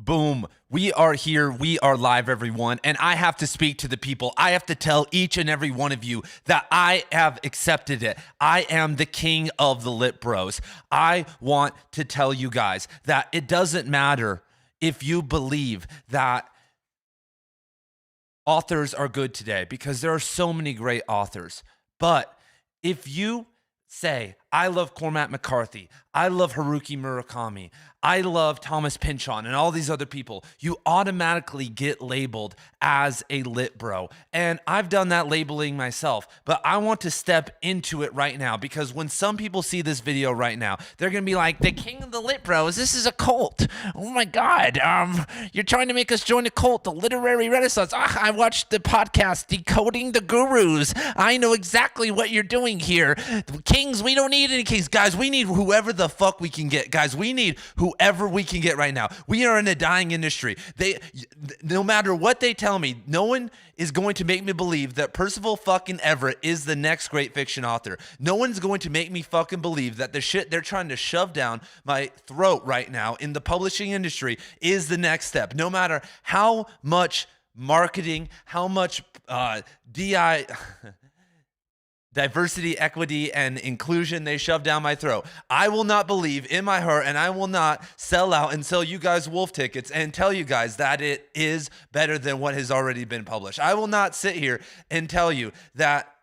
Boom. We are here. We are live, everyone. And I have to speak to the people. I have to tell each and every one of you that I have accepted it. I am the king of the Lit Bros. I want to tell you guys that it doesn't matter if you believe that authors are good today, because there are so many great authors. But if you say, I love Cormac McCarthy, I love Haruki Murakami, I love Thomas Pynchon and all these other people, you automatically get labeled as a lit bro. And I've done that labeling myself, but I want to step into it right now, because when some people see this video right now, they're going to be like, the king of the lit bros, this is a cult. Oh my God. You're trying to make us join a cult, the literary renaissance. I watched the podcast Decoding the Gurus. I know exactly what you're doing here. Kings, we don't need any kings. Guys, we need whoever the fuck we can get. Guys, we need whoever we can get right now. We are in a dying industry. No matter what they tell me, no one is going to make me believe that Percival fucking Everett is the next great fiction author. No one's going to make me fucking believe that the shit they're trying to shove down my throat right now in the publishing industry is the next step. No matter how much marketing, how much diversity, equity, and inclusion they shove down my throat, I will not believe in my heart, and I will not sell out and sell you guys wolf tickets and tell you guys that it is better than what has already been published. I will not sit here and tell you that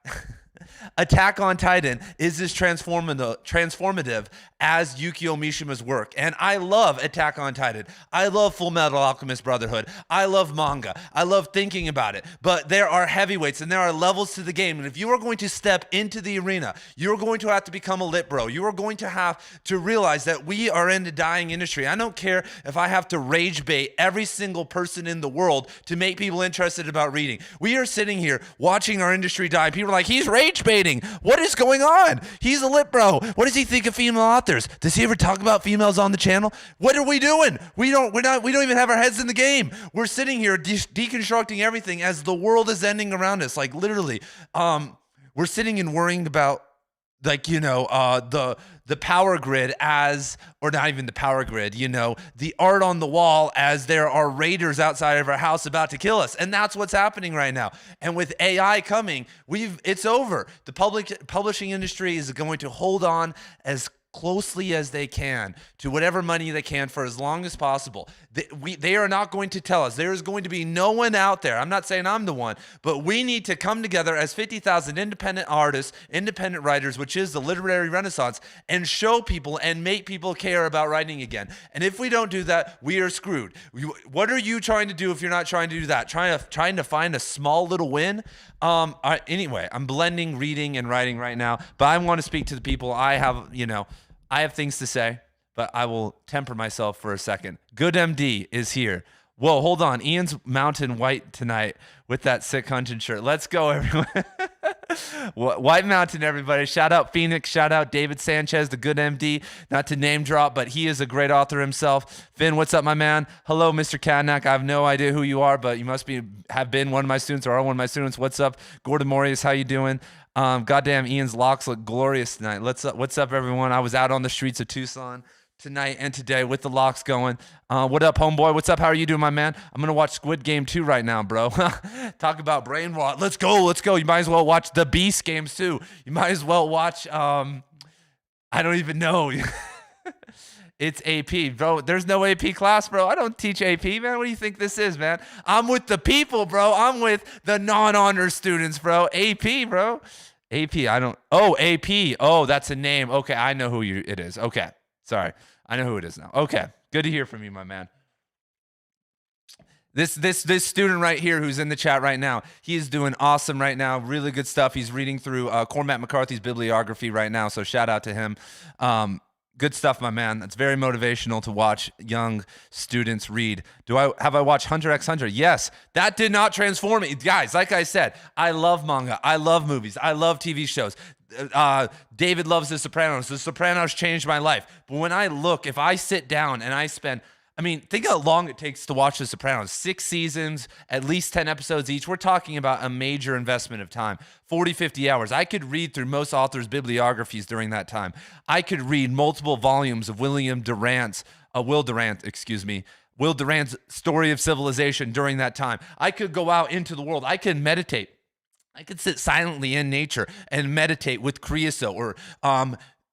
Attack on Titan is as transformative as Yukio Mishima's work. And I love Attack on Titan. I love Full Metal Alchemist Brotherhood. I love manga. I love thinking about it. But there are heavyweights and there are levels to the game. And if you are going to step into the arena, you're going to have to become a lit bro. You are going to have to realize that we are in a dying industry. I don't care if I have to rage bait every single person in the world to make people interested about reading. We are sitting here watching our industry die. People are like, he's rage baiting. What is going on? He's a lit bro. What does he think of female authors? Does he ever talk about females on the channel? What are we doing? We don't even have our heads in the game. We're sitting here deconstructing everything as the world is ending around us. Like literally, we're sitting and worrying about the power grid or not even the power grid, the art on the wall as there are raiders outside of our house about to kill us. And that's what's happening right now. And with AI coming, it's over. The publishing industry is going to hold on as closely as they can to whatever money they can for as long as possible. They are not going to tell us. There is going to be no one out there. I'm not saying I'm the one, but we need to come together as 50,000 independent artists, independent writers, which is the literary renaissance, and show people and make people care about writing again. And if we don't do that, we are screwed. What are you trying to do if you're not trying to do that? Trying to find a small little win? Anyway, I'm blending reading and writing right now, but I want to speak to the people. I have things to say, but I will temper myself for a second. Good MD is here. Whoa, hold on. Ian's mountain white tonight with that sick hunting shirt. Let's go, everyone. White Mountain, everybody. Shout out Phoenix. Shout out David Sanchez, the good MD. Not to name drop, but he is a great author himself. Finn, what's up, my man? Hello, Mr. Kadnack. I have no idea who you are, but you must have been one of my students or are one of my students. What's up? Gordon Morius, how you doing? Goddamn, Ian's locks look glorious tonight. What's up, everyone? I was out on the streets of Tucson tonight and today with the locks going. What up, homeboy? What's up? How are you doing, my man? I'm going to watch Squid Game 2 right now, bro. Talk about brainwash. Let's go. You might as well watch the Beast games too. You might as well watch, I don't even know. It's AP, bro. There's no AP class, bro. I don't teach AP, man. What do you think this is, man? I'm with the people, bro. I'm with the non-honor students, bro. AP, bro. AP, AP. Oh, that's a name. Okay, I know who it is. Okay, sorry. I know who it is now. Okay, good to hear from you, my man. This student right here who's in the chat right now, he is doing awesome right now. Really good stuff. He's reading through Cormac McCarthy's bibliography right now, so shout out to him. Good stuff, my man. That's very motivational to watch young students read. Have I watched Hunter x Hunter? Yes. That did not transform me. Guys, like I said, I love manga. I love movies. I love TV shows. David loves The Sopranos. The Sopranos changed my life. But when if I sit down and I spend I mean, think how long it takes to watch The Sopranos. 6 seasons, at least 10 episodes each. We're talking about a major investment of time, 40, 50 hours. I could read through most authors' bibliographies during that time. I could read multiple volumes of Will Durant, Will Durant's Story of Civilization during that time. I could go out into the world. I could meditate. I could sit silently in nature and meditate with creosote or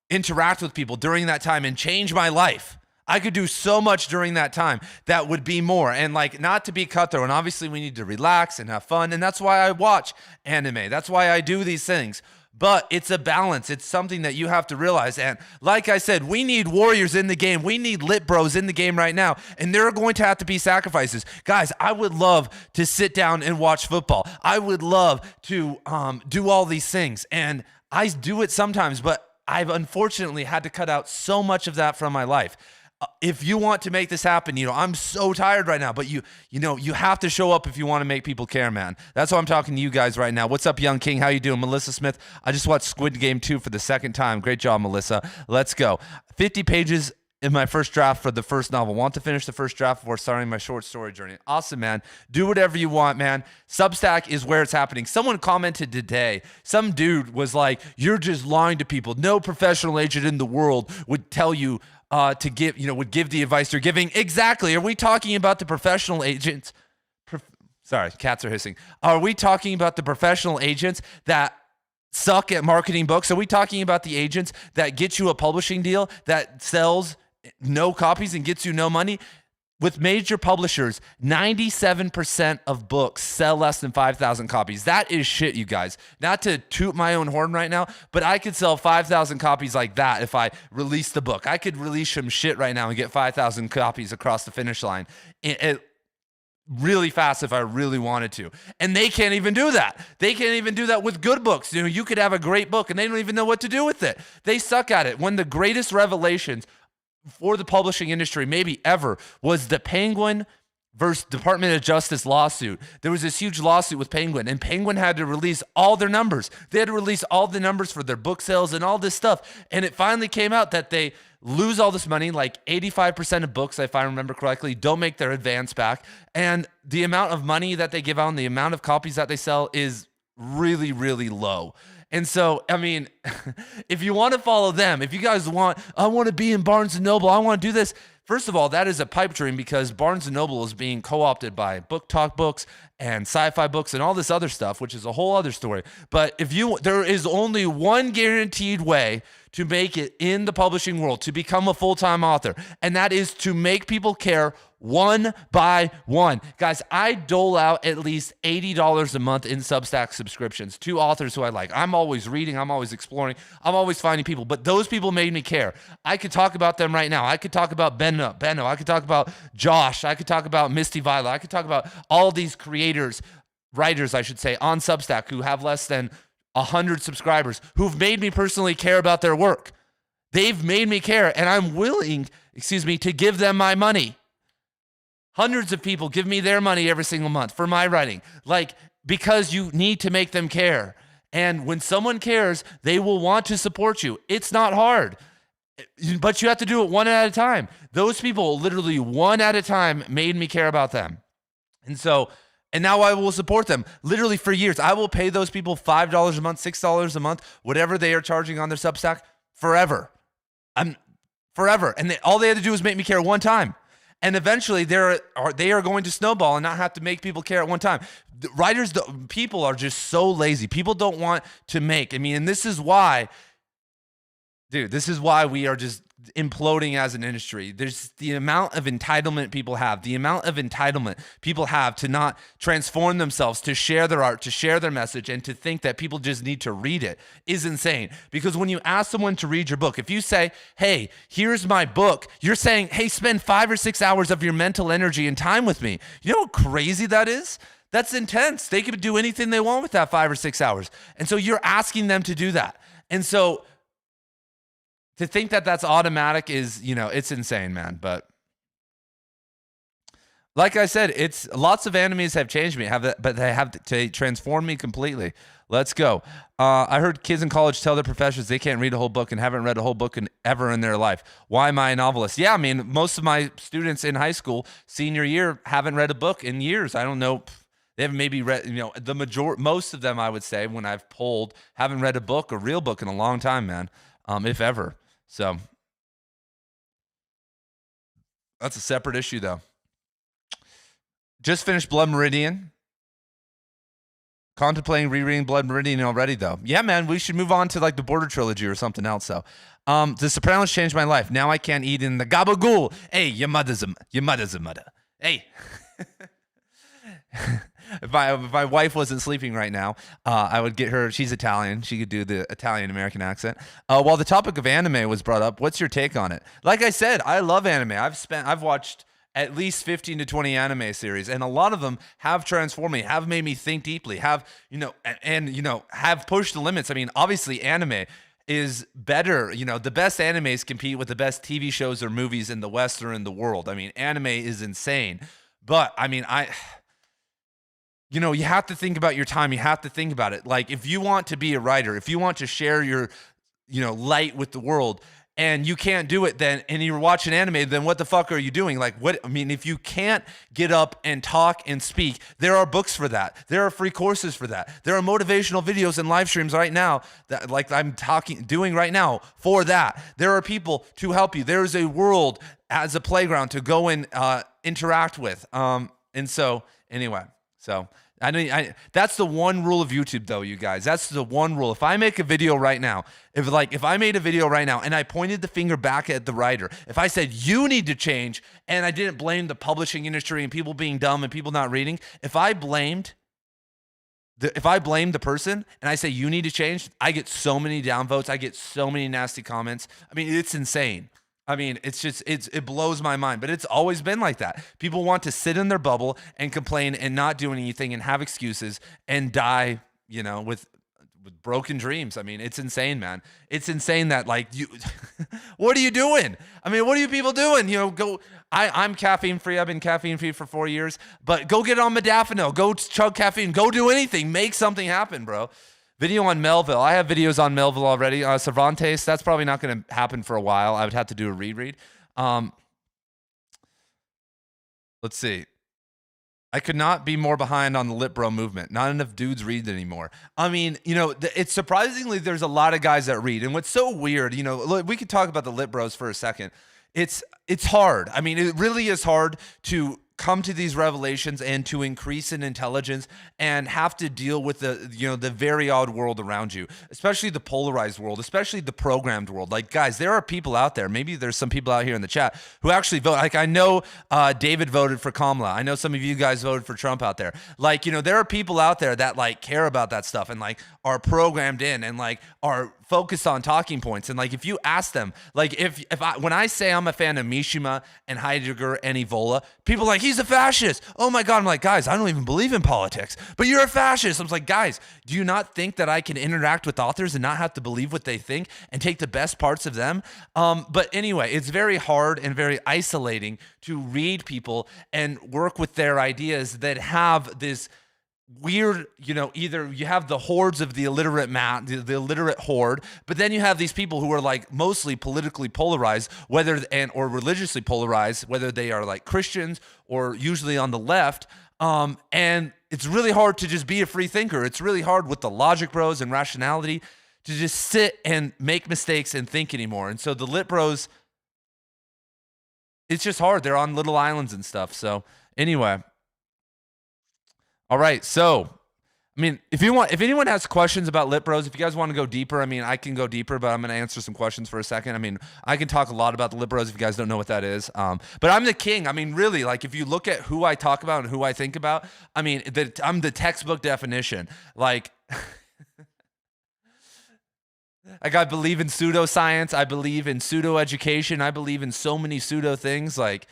interact with people during that time and change my life. I could do so much during that time that would be more. And like, not to be cutthroat. And obviously we need to relax and have fun. And that's why I watch anime. That's why I do these things. But it's a balance. It's something that you have to realize. And like I said, we need warriors in the game. We need lit bros in the game right now. And there are going to have to be sacrifices. Guys, I would love to sit down and watch football. I would love to do all these things. And I do it sometimes, but I've unfortunately had to cut out so much of that from my life. If you want to make this happen, I'm so tired right now, but you have to show up if you want to make people care, man. That's why I'm talking to you guys right now. What's up, Young King? How you doing? Melissa Smith. I just watched Squid Game 2 for the second time. Great job, Melissa. Let's go. 50 pages in my first draft for the first novel. Want to finish the first draft before starting my short story journey. Awesome, man. Do whatever you want, man. Substack is where it's happening. Someone commented today. Some dude was like, you're just lying to people. No professional agent in the world would tell you to give, would give the advice you're giving. Exactly. Are we talking about the professional agents? Sorry, cats are hissing. Are we talking about the professional agents that suck at marketing books? Are we talking about the agents that get you a publishing deal that sells no copies and gets you no money? With major publishers, 97% of books sell less than 5,000 copies. That is shit, you guys. Not to toot my own horn right now, but I could sell 5,000 copies like that if I released the book. I could release some shit right now and get 5,000 copies across the finish line really fast if I really wanted to. And they can't even do that. They can't even do that with good books. You could have a great book and they don't even know what to do with it. They suck at it. One of the greatest revelations for the publishing industry, maybe ever, was the Penguin versus Department of Justice lawsuit. There was this huge lawsuit with Penguin, and Penguin had to release all their numbers. They had to release all the numbers for their book sales and all this stuff. And it finally came out that they lose all this money, like 85% of books, if I remember correctly, don't make their advance back. And the amount of money that they give out and the amount of copies that they sell is really, really low. And so, I mean, if you want to follow them, if you guys I want to be in Barnes & Noble, I want to do this. First of all, that is a pipe dream because Barnes & Noble is being co-opted by Book Talk Books and sci-fi books and all this other stuff, which is a whole other story. But there is only one guaranteed way to make it in the publishing world, to become a full-time author, and that is to make people care one by one. Guys, I dole out at least $80 a month in Substack subscriptions to authors who I like. I'm always reading, I'm always exploring, I'm always finding people, but those people made me care. I could talk about them right now. I could talk about Benno, I could talk about Josh, I could talk about Misty Violet, I could talk about all these writers, I should say, on Substack who have less than 100 subscribers, who've made me personally care about their work. They've made me care, and I'm willing, to give them my money. Hundreds of people give me their money every single month for my writing, because you need to make them care. And when someone cares, they will want to support you. It's not hard, but you have to do it one at a time. Those people, literally one at a time, made me care about them. And now I will support them literally for years. I will pay those people $5 a month, $6 a month, whatever they are charging on their Substack forever. Forever. And all they had to do was make me care one time. And eventually they are going to snowball and not have to make people care at one time. People are just so lazy. People don't want to make. And this is why, we are just imploding as an industry. There's the amount of entitlement people have, to not transform themselves, to share their art, to share their message, and to think that people just need to read it is insane. Because when you ask someone to read your book, if you say, hey, here's my book, you're saying, hey, spend 5 or 6 hours of your mental energy and time with me. You know how crazy that is? That's intense. They could do anything they want with that 5 or 6 hours. And so you're asking them to do that. And so to think that that's automatic is, it's insane, man. But like I said, lots of animes have changed me, but they have to transform me completely. Let's go. I heard kids in college tell their professors they can't read a whole book and haven't read a whole book ever in their life. Why am I a novelist? Yeah, most of my students in high school, senior year, haven't read a book in years. I don't know. They haven't maybe read, most of them, I would say, when I've polled, haven't read a real book in a long time, man, if ever. So that's a separate issue, though. Just finished Blood Meridian. Contemplating rereading Blood Meridian already, though. Yeah, man, we should move on to like the Border Trilogy or something else, though. The Sopranos changed my life. Now I can't eat in the gabagool. Hey, your mother's a mother. Hey. If my wife wasn't sleeping right now, I would get her. She's Italian. She could do the Italian-American accent. While the topic of anime was brought up, what's your take on it? Like I said, I love anime. I've watched at least 15 to 20 anime series, and a lot of them have transformed me, have made me think deeply, have have pushed the limits. I mean, obviously, anime is better. The best animes compete with the best TV shows or movies in the West or in the world. I mean, anime is insane. But I mean, you have to think about your time. You have to think about it. Like, if you want to be a writer, if you want to share your, light with the world, and you can't do it and you're watching anime, then what the fuck are you doing? Like, what? I mean, if you can't get up and talk and speak, there are books for that. There are free courses for that. There are motivational videos and live streams right now that, like, I'm doing right now for that. There are people to help you. There is a world as a playground to go and interact with. And so, anyway, that's the one rule of YouTube, though, you guys. That's the one rule. If I make a video right now, if I made a video right now and I pointed the finger back at the writer, if I said you need to change, and I didn't blame the publishing industry and people being dumb and people not reading, if I blamed the person and I say you need to change, I get so many downvotes. I get so many nasty comments. I mean, it's insane. I mean, it blows my mind, but it's always been like that. People want to sit in their bubble and complain and not do anything and have excuses and die, with broken dreams. I mean, it's insane, man. It's insane that, like, what are you doing? I mean, what are you people doing? I'm caffeine free. I've been caffeine free for 4 years, but go get on modafinil, go chug caffeine, go do anything, make something happen, bro. Video on Melville. I have videos on Melville already. Cervantes, that's probably not going to happen for a while. I would have to do a reread. Let's see. I could not be more behind on the Lit Bro movement. Not enough dudes read anymore. I mean, it's surprisingly, there's a lot of guys that read. And what's so weird, we could talk about the Lit Bros for a second. It's hard. I mean, it really is hard to come to these revelations and to increase in intelligence and have to deal with the very odd world around you, especially the polarized world, especially the programmed world. Like, guys, there are people out there, maybe there's some people out here in the chat who actually vote. Like, I know David voted for Kamala. I know some of you guys voted for Trump out there. Like, there are people out there that, like, care about that stuff and, like, are programmed in and, like, are focused on talking points. And, like, if you ask them, like, when I say I'm a fan of Mishima and Heidegger and Evola, people are like, he's a fascist. Oh my God. I'm like, guys, I don't even believe in politics, but you're a fascist. I was like, guys, do you not think that I can interact with authors and not have to believe what they think and take the best parts of them? But anyway, it's very hard and very isolating to read people and work with their ideas that have this weird, either you have the hordes of the illiterate the illiterate horde, but then you have these people who are, like, mostly politically polarized, or religiously polarized, whether they are, like, Christians or usually on the left. And it's really hard to just be a free thinker. It's really hard with the logic bros and rationality to just sit and make mistakes and think anymore. And so the Lit Bros, it's just hard. They're on little islands and stuff. So anyway. All right, so, I mean, if anyone has questions about Lit Bros, if you guys want to go deeper, I mean, I can go deeper, but I'm going to answer some questions for a second. I mean, I can talk a lot about the Lit Bros if you guys don't know what that is. But I'm the king. I mean, really, like, if you look at who I talk about and who I think about, I mean, I'm the textbook definition. Like, I believe in pseudoscience. I believe in pseudo education. I believe in so many pseudo things, like,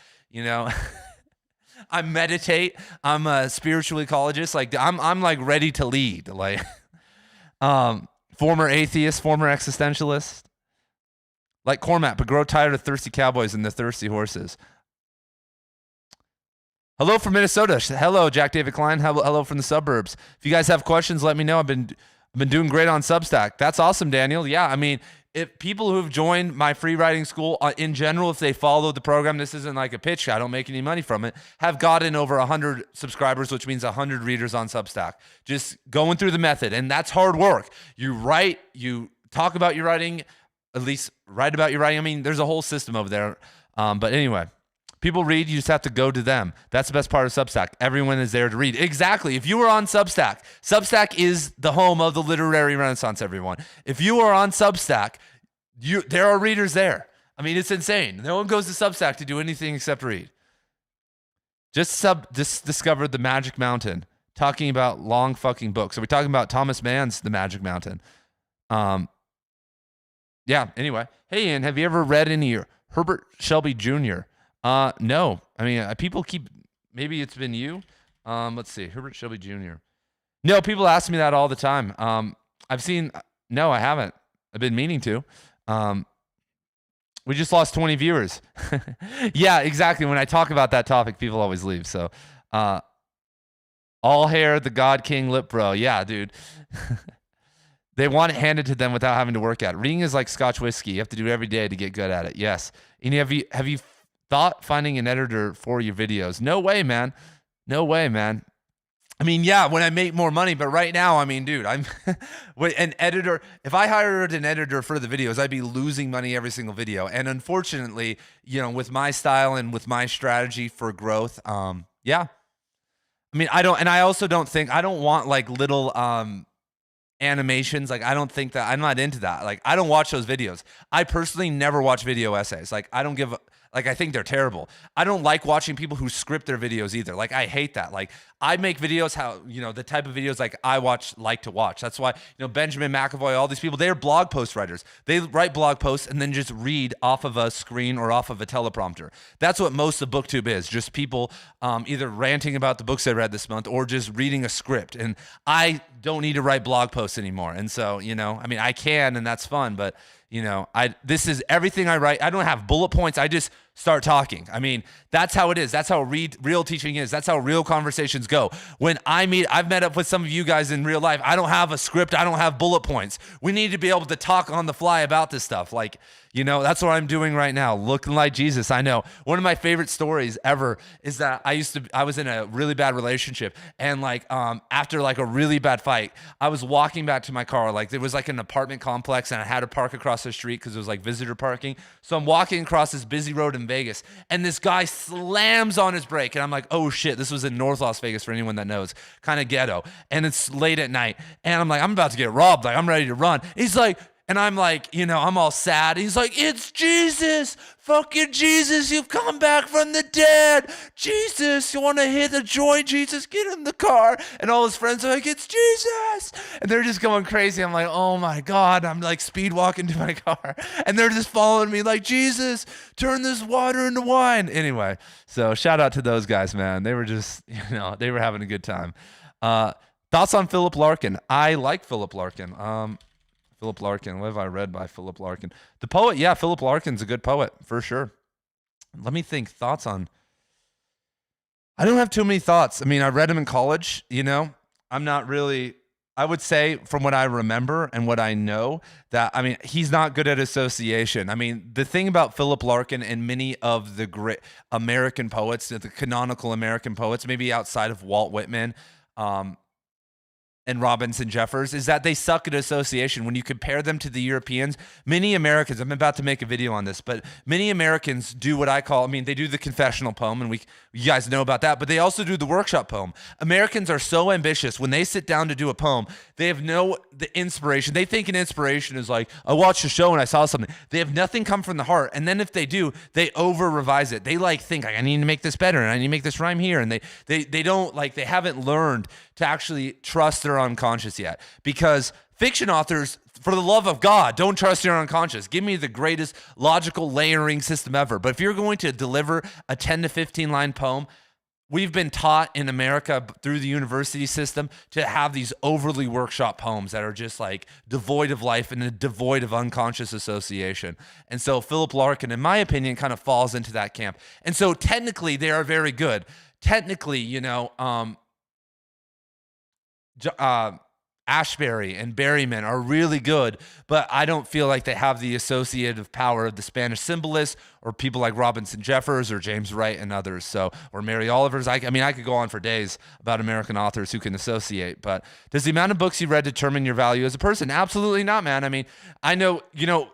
I meditate. I'm a spiritual ecologist. Like, I'm like ready to lead. Like, former atheist, former existentialist. Like Cormac, but grow tired of thirsty cowboys and the thirsty horses. Hello from Minnesota. Hello, Jack David Klein. Hello from the suburbs. If you guys have questions, let me know. I've been doing great on Substack. That's awesome, Daniel. Yeah, I mean, if people who have joined my free writing school in general, if they follow the program, this isn't like a pitch, I don't make any money from it, have gotten over 100 subscribers, which means 100 readers on Substack. Just going through the method. And that's hard work. You write, you talk about your writing, at least write about your writing. I mean, there's a whole system over there. But anyway, People read, you just have to go to them. That's the best part of Substack. Everyone is there to read. Exactly. If you were on Substack, Substack is the home of the literary renaissance, everyone. If you are on Substack, there are readers there. I mean, it's insane. No one goes to Substack to do anything except read. Just discovered the Magic Mountain, talking about long fucking books. Are we talking about Thomas Mann's The Magic Mountain? Yeah, anyway. Hey, Ian, have you ever read any Herbert Shelby Jr.? No. I mean, people keep, maybe it's been you. Let's see, Herbert Shelby Jr. No, people ask me that all the time. No, I haven't. I've been meaning to. We just lost 20 viewers. Yeah, exactly. When I talk about that topic, people always leave. So, all hair, the God King lip bro. Yeah, dude. They want it handed to them without having to work at it. Reading is like Scotch whiskey. You have to do it every day to get good at it. Yes. And have you thought finding an editor for your videos? No way, man. No way, man. I mean, yeah, when I make more money, but right now, I mean, dude, I'm an editor. If I hired an editor for the videos, I'd be losing money every single video. And unfortunately, with my style and with my strategy for growth, yeah. I mean, I don't want like little animations. Like, I don't think that, I'm not into that. Like, I don't watch those videos. I personally never watch video essays. Like, I think they're terrible. I don't like watching people who script their videos either. Like, I hate that. Like, I make videos the type of videos like I like to watch. That's why, Benjamin McAvoy, all these people, they're blog post writers. They write blog posts and then just read off of a screen or off of a teleprompter. That's what most of BookTube is. Just people either ranting about the books they read this month or just reading a script. And I don't need to write blog posts anymore. And so, I mean, I can, and that's fun, but this is everything I write. I don't have bullet points. I just start talking. I mean, that's how it is. That's how real teaching is. That's how real conversations go. When I've met up with some of you guys in real life. I don't have a script. I don't have bullet points. We need to be able to talk on the fly about this stuff. Like, that's what I'm doing right now. Looking like Jesus. I know. One of my favorite stories ever is that I was in a really bad relationship. And like, after like a really bad fight, I was walking back to my car. Like, there was like an apartment complex and I had to park across the street because it was like visitor parking. So I'm walking across this busy road in Vegas and this guy slams on his brake. And I'm like, oh shit, this was in North Las Vegas for anyone that knows, kind of ghetto. And it's late at night. And I'm like, I'm about to get robbed. Like, I'm ready to run. He's like, and I'm like, I'm all sad. He's like, it's Jesus. Fucking Jesus. You've come back from the dead. Jesus, you want to hit the joint? Jesus, get in the car. And all his friends are like, it's Jesus. And they're just going crazy. I'm like, oh my God. I'm like speed walking to my car. And they're just following me like, Jesus, turn this water into wine. Anyway, so shout out to those guys, man. They were just, they were having a good time. Thoughts on Philip Larkin? I like Philip Larkin. Philip Larkin. What have I read by Philip Larkin? The poet, yeah, Philip Larkin's a good poet, for sure. Let me think. Thoughts on... I don't have too many thoughts. I mean, I read him in college, I'm not really... I would say, from what I remember and what I know, that, I mean, he's not good at association. I mean, the thing about Philip Larkin and many of the great American poets, the canonical American poets, maybe outside of Walt Whitman, and Robinson Jeffers, is that they suck at association. When you compare them to the Europeans, many Americans, I'm about to make a video on this, but many Americans do what I call, they do the confessional poem, and you guys know about that, but they also do the workshop poem. Americans are so ambitious. When they sit down to do a poem, they have the inspiration. They think an inspiration is like, I watched a show and I saw something. They have nothing come from the heart. And then if they do, they over-revise it. They think, I need to make this better, and I need to make this rhyme here. And they don't, they haven't learned to actually trust their unconscious yet. Because fiction authors, for the love of God, don't trust your unconscious. Give me the greatest logical layering system ever. But if you're going to deliver a 10 to 15 line poem, we've been taught in America through the university system to have these overly workshop poems that are just like devoid of life and devoid of unconscious association. And so Philip Larkin, in my opinion, kind of falls into that camp. And so technically they are very good. Technically, Ashbery and Berryman are really good, but I don't feel like they have the associative power of the Spanish symbolists or people like Robinson Jeffers or James Wright and others. So, or Mary Oliver's. I could go on for days about American authors who can associate, but does the amount of books you read determine your value as a person? Absolutely not, man. I know,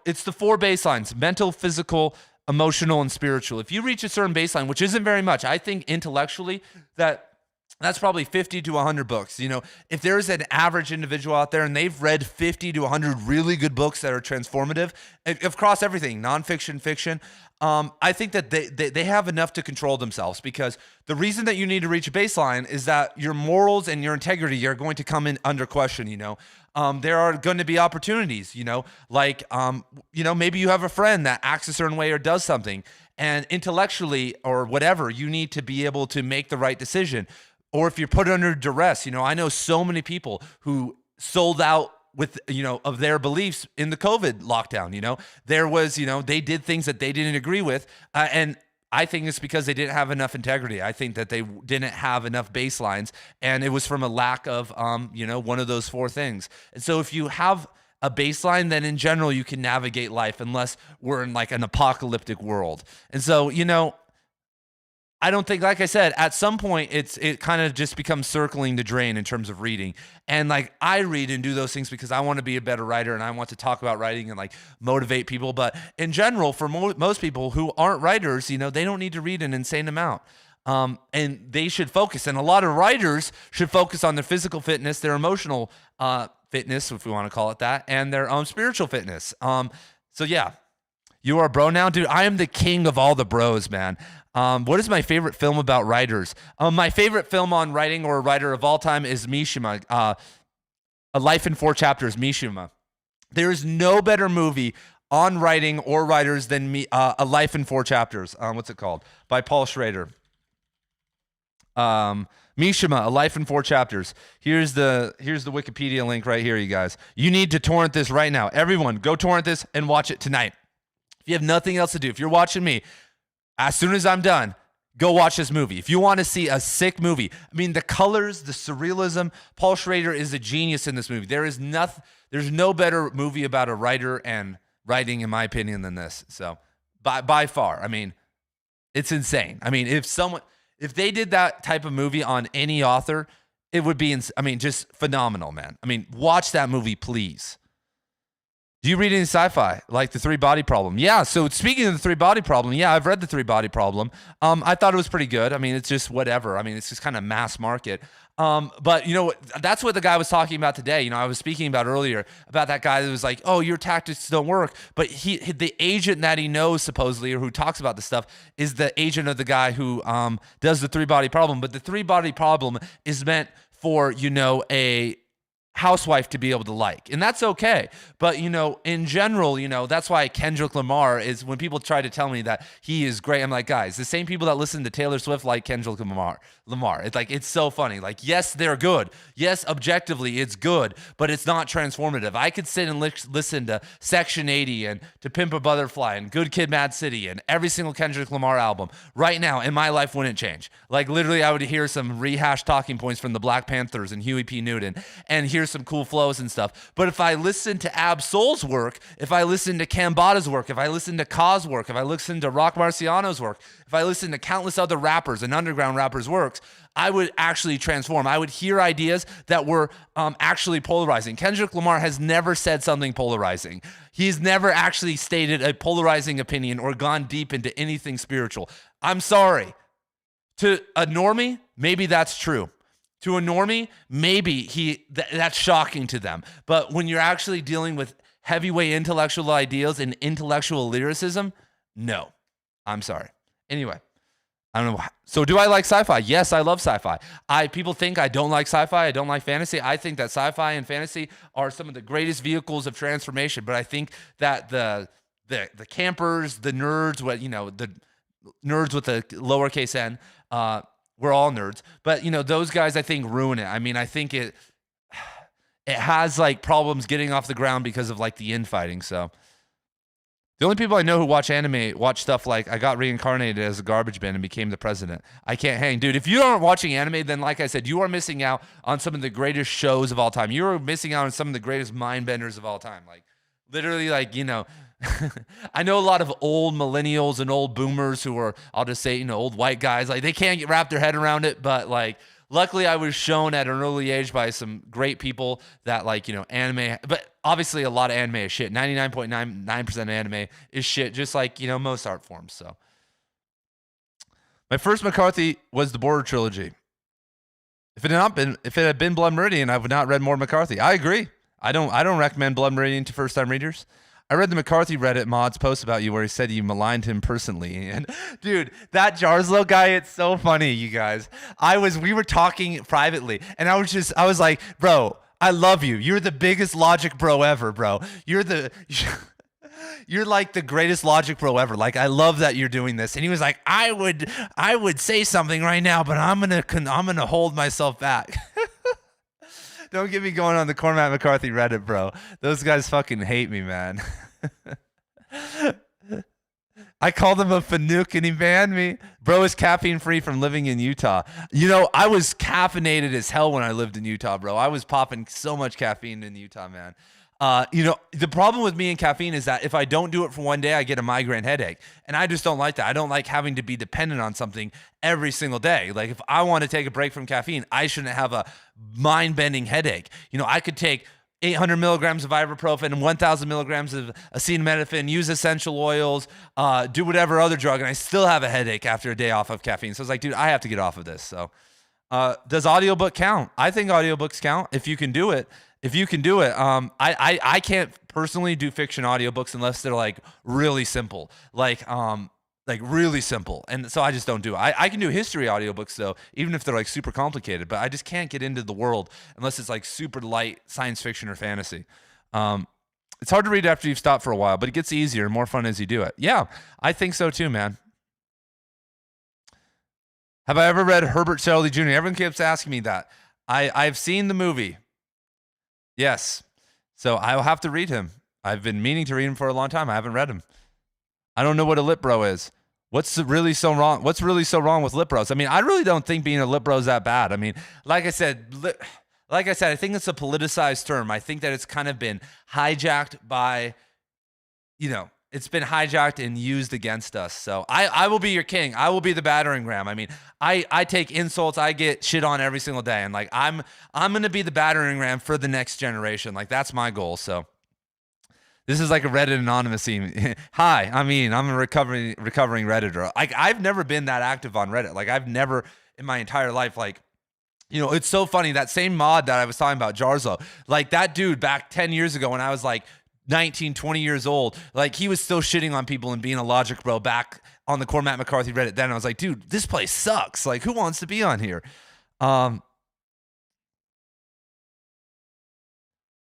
it's the 4 baselines: mental, physical, emotional, and spiritual. If you reach a certain baseline, which isn't very much, I think intellectually that's probably 50 to 100 books. You know, if there's an average individual out there and they've read 50 to 100 really good books that are transformative across everything, nonfiction, fiction, I think that they have enough to control themselves, because the reason that you need to reach a baseline is that your morals and your integrity are going to come in under question, you know. There are going to be opportunities, you know, like, you know, maybe you have a friend that acts a certain way or does something, and intellectually or whatever, you need to be able to make the right decision. Or if you're put under duress, you know, I know so many people who sold out with, you know, of their beliefs in the COVID lockdown. You know, there was, you know, they did things that they didn't agree with. And I think it's because they didn't have enough integrity. I think that they didn't have enough baselines, and it was from a lack of, you know, one of those four things. And so if you have a baseline, then in general, you can navigate life, unless we're in like an apocalyptic world. And so, you know, I don't think, like I said, at some point it kind of just becomes circling the drain in terms of reading. And like, I read and do those things because I want to be a better writer, and I want to talk about writing and like motivate people. But in general, for most people who aren't writers, you know, they don't need to read an insane amount. And they should focus. And a lot of writers should focus on their physical fitness, their emotional fitness, if we want to call it that, and their spiritual fitness. So yeah, you are a bro now, dude. I am the king of all the bros, man. What is my favorite film about writers? My favorite film on writing or a writer of all time is Mishima, A Life in 4 Chapters, Mishima. There is no better movie on writing or writers than A Life in 4 Chapters. What's it called? By Paul Schrader. Mishima, A Life in 4 Chapters. Here's the Wikipedia link right here, you guys. You need to torrent this right now. Everyone, go torrent this and watch it tonight. If you have nothing else to do, if you're watching me, as soon as I'm done, go watch this movie. If you want to see a sick movie, I mean, the colors, the surrealism, Paul Schrader is a genius in this movie. There's no better movie about a writer and writing, in my opinion, than this. So by far, I mean, it's insane. I mean, if they did that type of movie on any author, it would be, just phenomenal, man. I mean, watch that movie, please. Do you read any sci-fi, like The Three Body Problem? Yeah, so speaking of The Three Body Problem, yeah, I've read The Three Body Problem. I thought it was pretty good. I mean, it's just whatever. I mean, it's just kind of mass market. But, you know, that's what the guy was talking about today. You know, I was speaking about earlier about that guy that was like, oh, your tactics don't work. But the agent that he knows, supposedly, or who talks about this stuff, is the agent of the guy who does The Three Body Problem. But The Three Body Problem is meant for, you know, a housewife to be able to like, and that's okay. But, you know, in general, you know, that's why Kendrick Lamar is, when people try to tell me that he is great, I'm like, guys, the same people that listen to Taylor Swift like Kendrick Lamar. It's like, it's so funny. Like, yes, they're good. Yes, objectively, it's good, but it's not transformative. I could sit and listen to Section 80 and to Pimp a Butterfly and Good Kid, Mad City and every single Kendrick Lamar album right now, and my life wouldn't change. Like, literally, I would hear some rehashed talking points from the Black Panthers and Huey P. Newton and hear some cool flows and stuff. But if I listen to Ab Soul's work, if I listen to Cambada's work, if I listen to Kaz' work, if I listen to Rock Marciano's work, if I listen to countless other rappers and underground rappers' works, I would actually transform. I would hear ideas that were actually polarizing. Kendrick Lamar has never said something polarizing. He's never actually stated a polarizing opinion or gone deep into anything spiritual. I'm sorry. To a normie, maybe that's true. To a normie, maybe that's shocking to them. But when you're actually dealing with heavyweight intellectual ideals and intellectual lyricism, no. I'm sorry. Anyway, I don't know. So do I like sci-fi? Yes, I love sci-fi. People think I don't like sci-fi. I don't like fantasy. I think that sci-fi and fantasy are some of the greatest vehicles of transformation. But I think that the campers, the nerds, the nerds with the lowercase n, we're all nerds. But, you know, those guys, I think, ruin it. I mean, I think it has like problems getting off the ground because of like the infighting. So the only people I know who watch anime watch stuff like I got reincarnated as a garbage bin and became the president. I can't hang. Dude, if you aren't watching anime, then like I said, you are missing out on some of the greatest shows of all time. You are missing out on some of the greatest mind benders of all time. Like, literally, like, you know, I know a lot of old millennials and old boomers who are, I'll just say, you know, old white guys. Like, they can't wrap their head around it, but like luckily I was shown at an early age by some great people that like, anime, but obviously a lot of anime is shit. 99.99% of anime is shit, just like, most art forms. So my first McCarthy was the Border Trilogy. If it had been Blood Meridian, I would not read more McCarthy. I agree. I don't recommend Blood Meridian to first time readers. I read the McCarthy Reddit mod's post about you where he said you maligned him personally. And dude, that Jarzlo guy, it's so funny, you guys. We were talking privately and I was like, bro, I love you. You're the biggest logic bro ever, bro. You're like the greatest logic bro ever. Like, I love that you're doing this. And he was like, I would say something right now, but I'm gonna hold myself back. Don't get me going on the Cormac McCarthy Reddit, bro. Those guys fucking hate me, man. I called him a Fanuc and he banned me. Bro is caffeine free from living in Utah. I was caffeinated as hell when I lived in Utah, bro. I was popping so much caffeine in Utah, man. The problem with me and caffeine is that if I don't do it for one day, I get a migraine headache. And I just don't like that. I don't like having to be dependent on something every single day. Like, if I want to take a break from caffeine, I shouldn't have a mind-bending headache. I could take 800 milligrams of ibuprofen and 1,000 milligrams of acetaminophen, use essential oils, do whatever other drug, and I still have a headache after a day off of caffeine. So I was like, dude, I have to get off of this. So does audiobook count? I think audiobooks count if you can do it. I can't personally do fiction audiobooks unless they're like really simple, like really simple. And so I just don't do it. I can do history audiobooks though, even if they're like super complicated, but I just can't get into the world unless it's like super light science fiction or fantasy. It's hard to read after you've stopped for a while, but it gets easier and more fun as you do it. Yeah, I think so too, man. Have I ever read Herbert Shelby Jr.? Everyone keeps asking me that. I've seen the movie. Yes. So I'll have to read him. I've been meaning to read him for a long time. I haven't read him. I don't know what a lit bro is. What's really so wrong with lit bros? I mean, I really don't think being a lit bro is that bad. I mean, like I said, I think it's a politicized term. I think that it's kind of been hijacked by, it's been hijacked and used against us. So I will be your king. I will be the battering ram. I mean, I take insults. I get shit on every single day. And like, I'm going to be the battering ram for the next generation. Like, that's my goal. So this is like a Reddit anonymous scene. Hi, I'm a recovering Redditor. Like, I've never been that active on Reddit. Like, I've never in my entire life, like, it's so funny. That same mod that I was talking about, Jarzlo, like that dude back 10 years ago when I was like 19, 20 years old, like he was still shitting on people and being a logic bro back on the Cormac McCarthy Reddit. Then I was like, dude, this place sucks. Like, who wants to be on here?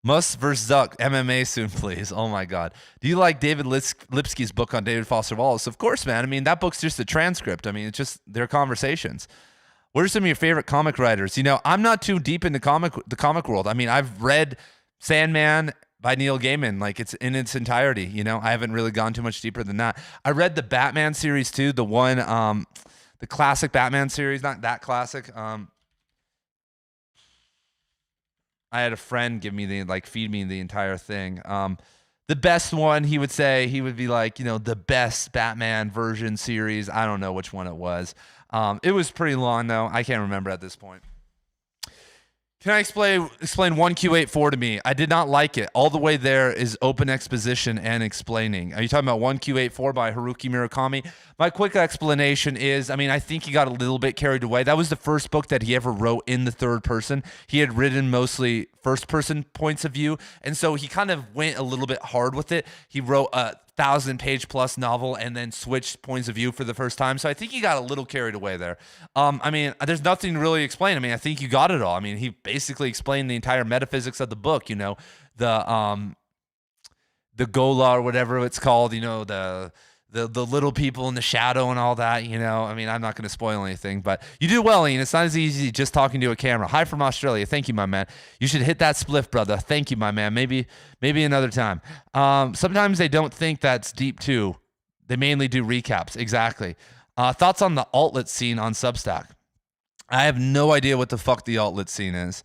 Musk versus Zuck, MMA soon, please. Oh my God. Do you like David Lipsky's book on David Foster Wallace? Of course, man. I mean, that book's just a transcript. I mean, it's just their conversations. What are some of your favorite comic writers? I'm not too deep into the comic world. I mean, I've read Sandman by Neil Gaiman, like it's in its entirety. I haven't really gone too much deeper than that. I read the Batman series too, the one, the classic Batman series, not that classic. I had a friend feed me the entire thing. The best one, he would be like, the best Batman version series. I don't know which one it was. It was pretty long though. I can't remember at this point. Can I explain 1Q84 to me? I did not like it. All the way there is open exposition and explaining. Are you talking about 1Q84 by Haruki Murakami? My quick explanation is, I think he got a little bit carried away. That was the first book that he ever wrote in the third person. He had written mostly first person points of view, and so he kind of went a little bit hard with it. He wrote a 1,000-page plus novel and then switched points of view for the first time. So I think he got a little carried away there. There's nothing to really explain. I think you got it all. He basically explained the entire metaphysics of the book, the Gola or whatever it's called, the little people in the shadow and all that, I'm not going to spoil anything, but you do well, Ian. It's not as easy just talking to a camera. Hi from Australia. Thank you, my man. You should hit that spliff, brother. Thank you, my man. Maybe another time. Sometimes they don't think that's deep too. They mainly do recaps. Exactly. Thoughts on the altlet scene on Substack? I have no idea what the fuck the altlet scene is.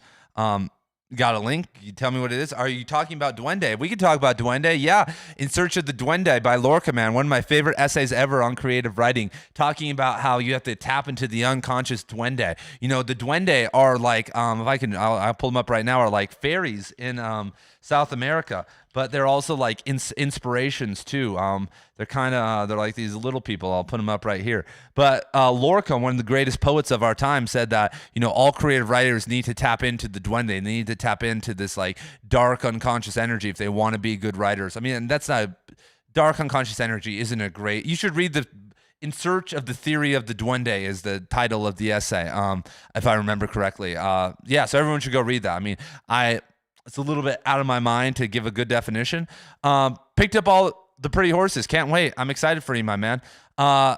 Got a link? You tell me what it is. Are you talking about Duende? We could talk about Duende. Yeah. In Search of the Duende by Lorca, man. One of my favorite essays ever on creative writing, talking about how you have to tap into the unconscious Duende. You know, the Duende are like, if I can, I'll pull them up right now, are like fairies in South America, but they're also like inspirations too. They're kind of, they're like these little people. I'll put them up right here. But Lorca, one of the greatest poets of our time, said that, you know, all creative writers need to tap into the Duende. They need to tap into this like dark unconscious energy if they want to be good writers. I mean, that's not, dark unconscious energy isn't a great, you should read the In Search of the Theory of the Duende is the title of the essay, if I remember correctly. Yeah, so everyone should go read that. I mean, it's a little bit out of my mind to give a good definition. Picked up all the Pretty Horses. Can't wait. I'm excited for you, my man. I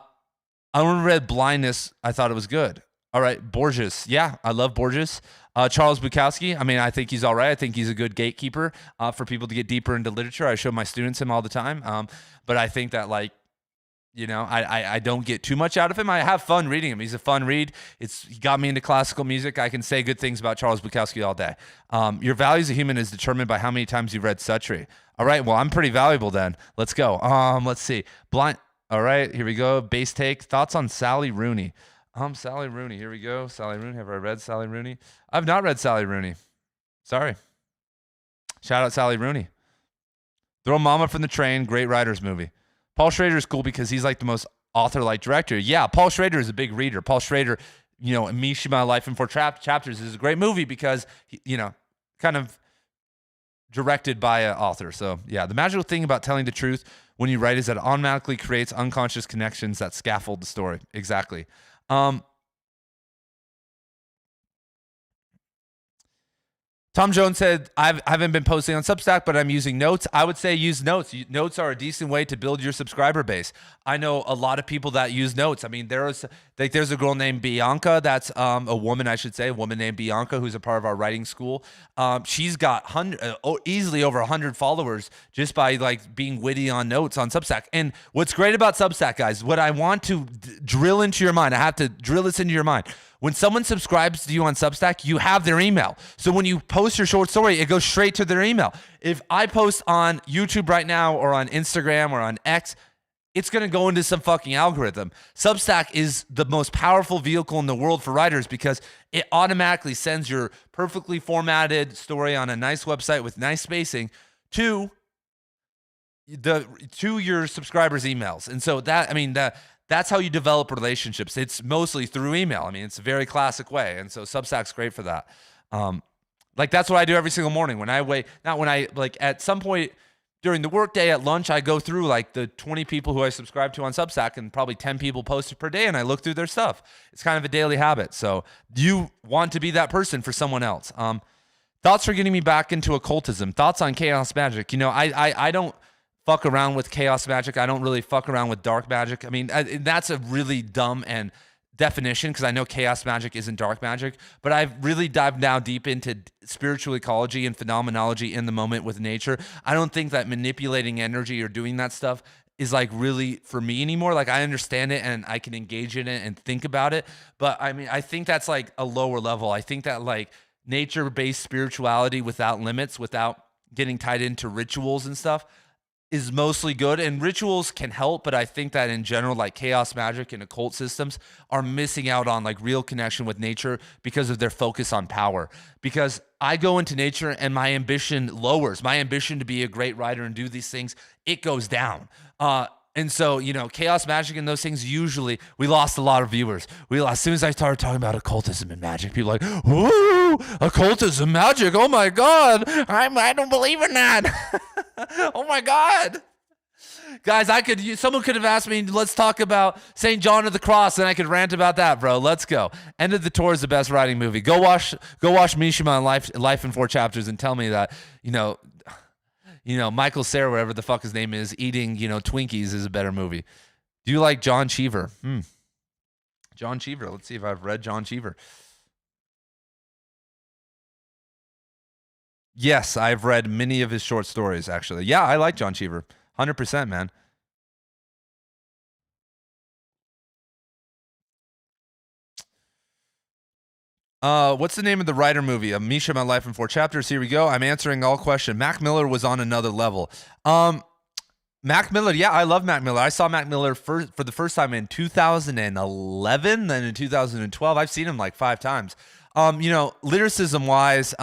read Blindness. I thought it was good. All right, Borges. Yeah, I love Borges. Charles Bukowski. I mean, I think he's all right. I think he's a good gatekeeper for people to get deeper into literature. I show my students him all the time. But I think that, like, you know, I don't get too much out of him. I have fun reading him. He's a fun read. He got me into classical music. I can say good things about Charles Bukowski all day. Your value as a human is determined by how many times you've read Suttree. All right, well, I'm pretty valuable then. Let's go. Let's see. All right, here we go. Base take. Thoughts on Sally Rooney. Sally Rooney. Here we go. Sally Rooney. Have I read Sally Rooney? I've not read Sally Rooney. Sorry. Shout out Sally Rooney. Throw Mama from the Train. Great writers movie. Paul Schrader is cool because he's like the most author-like director. Yeah, Paul Schrader is a big reader. Paul Schrader, you know, Mishima, Life in Four Chapters is a great movie because, you know, kind of directed by an author. So, yeah, the magical thing about telling the truth when you write is that it automatically creates unconscious connections that scaffold the story. Exactly. Tom Jones said, I haven't been posting on Substack, but I'm using Notes. I would say use Notes. Notes are a decent way to build your subscriber base. I know a lot of people that use Notes. I mean, there's a girl named Bianca. That's a woman, I should say, a woman named Bianca, who's a part of our writing school. She's got easily over 100 followers just by like being witty on Notes on Substack. And what's great about Substack, guys, what I want to drill into your mind, I have to drill this into your mind. When someone subscribes to you on Substack, you have their email. So when you post your short story, it goes straight to their email. If I post on YouTube right now or on Instagram or on X, it's going to go into some fucking algorithm. Substack is the most powerful vehicle in the world for writers because it automatically sends your perfectly formatted story on a nice website with nice spacing to your subscribers' emails. And so that's how you develop relationships. It's mostly through email. I mean, it's a very classic way. And so Substack's great for that. Like that's what I do every single morning when I wake, not when I like at some point during the workday at lunch, I go through like the 20 people who I subscribe to on Substack and probably 10 people posted per day. And I look through their stuff. It's kind of a daily habit. So you want to be that person for someone else. Thoughts for getting me back into occultism. Thoughts on chaos magic. You know, I don't fuck around with chaos magic. I don't really fuck around with dark magic. I mean, that's a really dumb and definition because I know chaos magic isn't dark magic, but I've really dived now deep into spiritual ecology and phenomenology in the moment with nature. I don't think that manipulating energy or doing that stuff is like really for me anymore. Like I understand it and I can engage in it and think about it. But I mean, I think that's like a lower level. I think that like nature-based spirituality without limits, without getting tied into rituals and stuff, is mostly good, and rituals can help, but I think that in general, like chaos magic and occult systems are missing out on like real connection with nature because of their focus on power. Because I go into nature and my ambition lowers. My ambition to be a great writer and do these things, it goes down. And so, you know, chaos magic and those things, usually we lost a lot of viewers. As soon as I started talking about occultism and magic, people were like, woo, occultism, magic, oh my God, I don't believe in that. Oh my God. Guys, someone could have asked me, let's talk about St. John of the Cross, and I could rant about that, bro. Let's go. End of the Tour is the best writing movie. Go watch Mishima on Life in 4 Chapters and tell me that, you know, Michael Cera, whatever the fuck his name is, eating, Twinkies is a better movie. Do you like John Cheever? John Cheever. Let's see if I've read John Cheever. Yes, I've read many of his short stories, actually. Yeah, I like John Cheever. 100%, man. What's the name of the writer movie? Misha, My Life in Four Chapters. Here we go. I'm answering all question. Mac Miller was on another level. Mac Miller, yeah, I love Mac Miller. I saw Mac Miller for the first time in 2011, then in 2012. I've seen him like 5 times. Lyricism wise,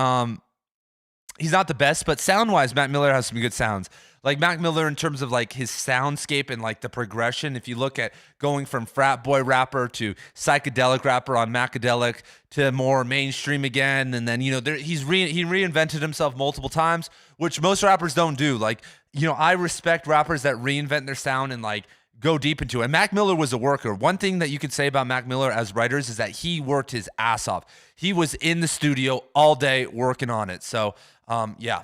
he's not the best, but sound wise, Mac Miller has some good sounds. Like Mac Miller, in terms of like his soundscape and like the progression, if you look at going from frat boy rapper to psychedelic rapper on Macadelic to more mainstream again, and then he reinvented himself multiple times, which most rappers don't do. Like, I respect rappers that reinvent their sound and like go deep into it. And Mac Miller was a worker. One thing that you could say about Mac Miller as writers is that he worked his ass off. He was in the studio all day working on it. So, yeah.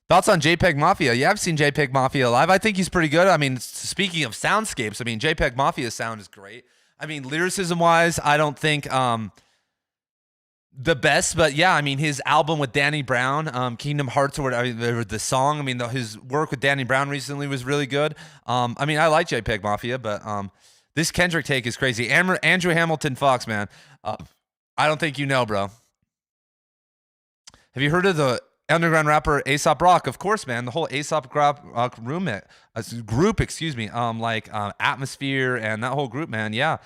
Thoughts on JPEG Mafia? Yeah, I've seen JPEG Mafia live. I think he's pretty good. I mean, speaking of soundscapes, I mean, JPEG Mafia's sound is great. I mean, lyricism-wise, I don't think the best, but yeah, I mean, his album with Danny Brown, Kingdom Hearts, or whatever, the song, I mean, his work with Danny Brown recently was really good. I mean, I like JPEG Mafia, but this Kendrick take is crazy. Andrew Hamilton Fox, man. I don't think you know, bro. Have you heard of the underground rapper A$AP Rock? Of course, man. The whole A$AP group, excuse me. Atmosphere and that whole group, man. Yeah.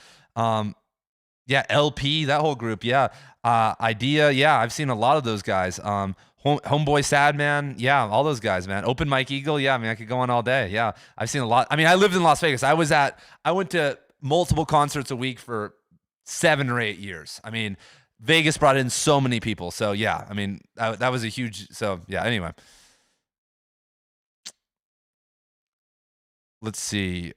Yeah, LP, that whole group. Yeah. Idea. Yeah, I've seen a lot of those guys. Homeboy Sad Man. Yeah, all those guys, man. Open Mike Eagle. Yeah, I mean, I could go on all day. Yeah, I've seen a lot. I mean, I lived in Las Vegas. I went to multiple concerts a week for 7 or 8 years. I mean, Vegas brought in so many people. So yeah, I mean, that was a huge, so yeah, anyway. Let's see.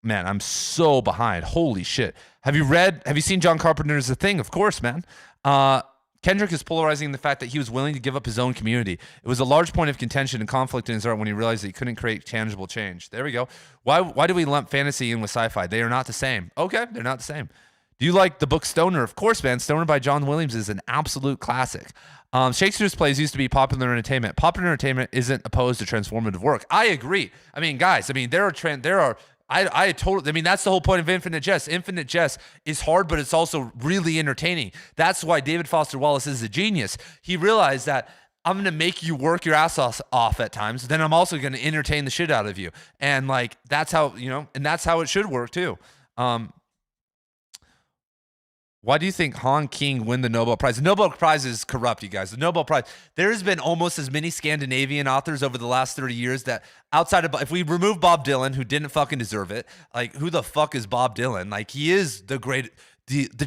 Man, I'm so behind. Holy shit. Have you seen John Carpenter's The Thing? Of course, man. Kendrick is polarizing the fact that he was willing to give up his own community. It was a large point of contention and conflict in his art when he realized that he couldn't create tangible change. There we go. Why do we lump fantasy in with sci-fi? They are not the same. Okay, they're not the same. Do you like the book Stoner? Of course, man. Stoner by John Williams is an absolute classic. Shakespeare's plays used to be popular entertainment. Popular entertainment isn't opposed to transformative work. I agree. I mean, guys, I mean, I mean, that's the whole point of Infinite Jest. Infinite Jest is hard, but it's also really entertaining. That's why David Foster Wallace is a genius. He realized that I'm going to make you work your ass off at times. Then I'm also going to entertain the shit out of you. And like, that's how, and that's how it should work too. Why do you think Han King win the Nobel Prize? The Nobel Prize is corrupt, you guys. The Nobel Prize, there's been almost as many Scandinavian authors over the last 30 years that outside of, if we remove Bob Dylan, who didn't fucking deserve it, like who the fuck is Bob Dylan? Like he is the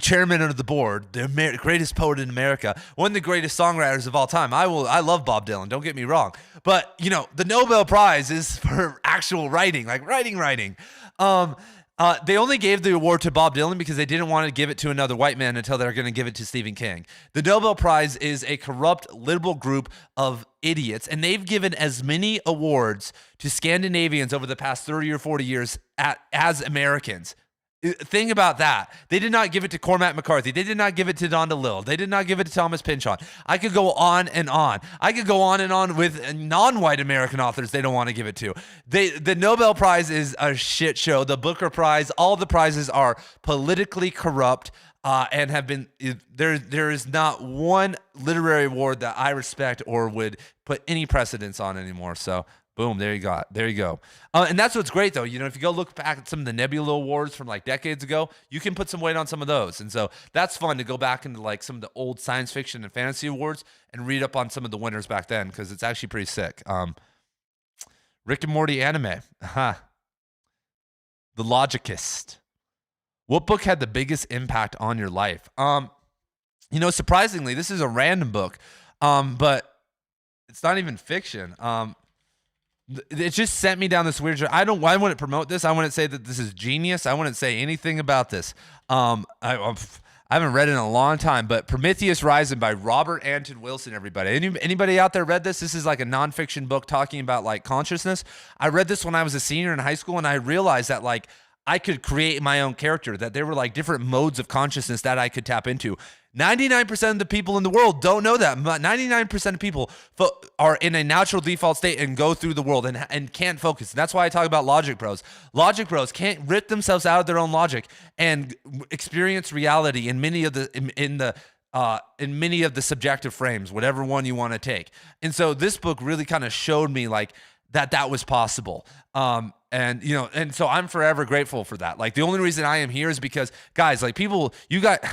chairman of the board, the greatest poet in America, one of the greatest songwriters of all time. I love Bob Dylan, don't get me wrong. But, the Nobel Prize is for actual writing, like writing. They only gave the award to Bob Dylan because they didn't want to give it to another white man until they're going to give it to Stephen King. The Nobel Prize is a corrupt liberal group of idiots, and they've given as many awards to Scandinavians over the past 30 or 40 years as Americans. Think about that. They did not give it to Cormac McCarthy. They did not give it to Don DeLille. They did not give it to Thomas Pynchon. I could go on and on. I could go on and on with non-white American authors they don't want to give it to. The Nobel Prize is a shit show. The Booker Prize, all the prizes are politically corrupt and have been, there is not one literary award that I respect or would put any precedence on anymore. So boom, there you go. And that's what's great, though. If you go look back at some of the Nebula Awards from like decades ago, you can put some weight on some of those. And so that's fun to go back into like some of the old science fiction and fantasy awards and read up on some of the winners back then because it's actually pretty sick. Rick and Morty anime. The Logicist. What book had the biggest impact on your life? Surprisingly, this is a random book, but it's not even fiction. It just sent me down this weird journey. I wouldn't promote this. I wouldn't say that this is genius. I wouldn't say anything about this. I haven't read it in a long time, but Prometheus Rising by Robert Anton Wilson, everybody. Anybody out there read this? This is like a nonfiction book talking about like consciousness. I read this when I was a senior in high school, and I realized that like I could create my own character, that there were like different modes of consciousness that I could tap into. 99% of the people in the world don't know that. 99% of people are in a natural default state and go through the world and can't focus. That's why I talk about logic bros. Logic bros can't rip themselves out of their own logic and experience reality in many of the in many of the subjective frames, whatever one you want to take. And so this book really kind of showed me like that was possible. And so I'm forever grateful for that. Like the only reason I am here is because, guys, like people, you got,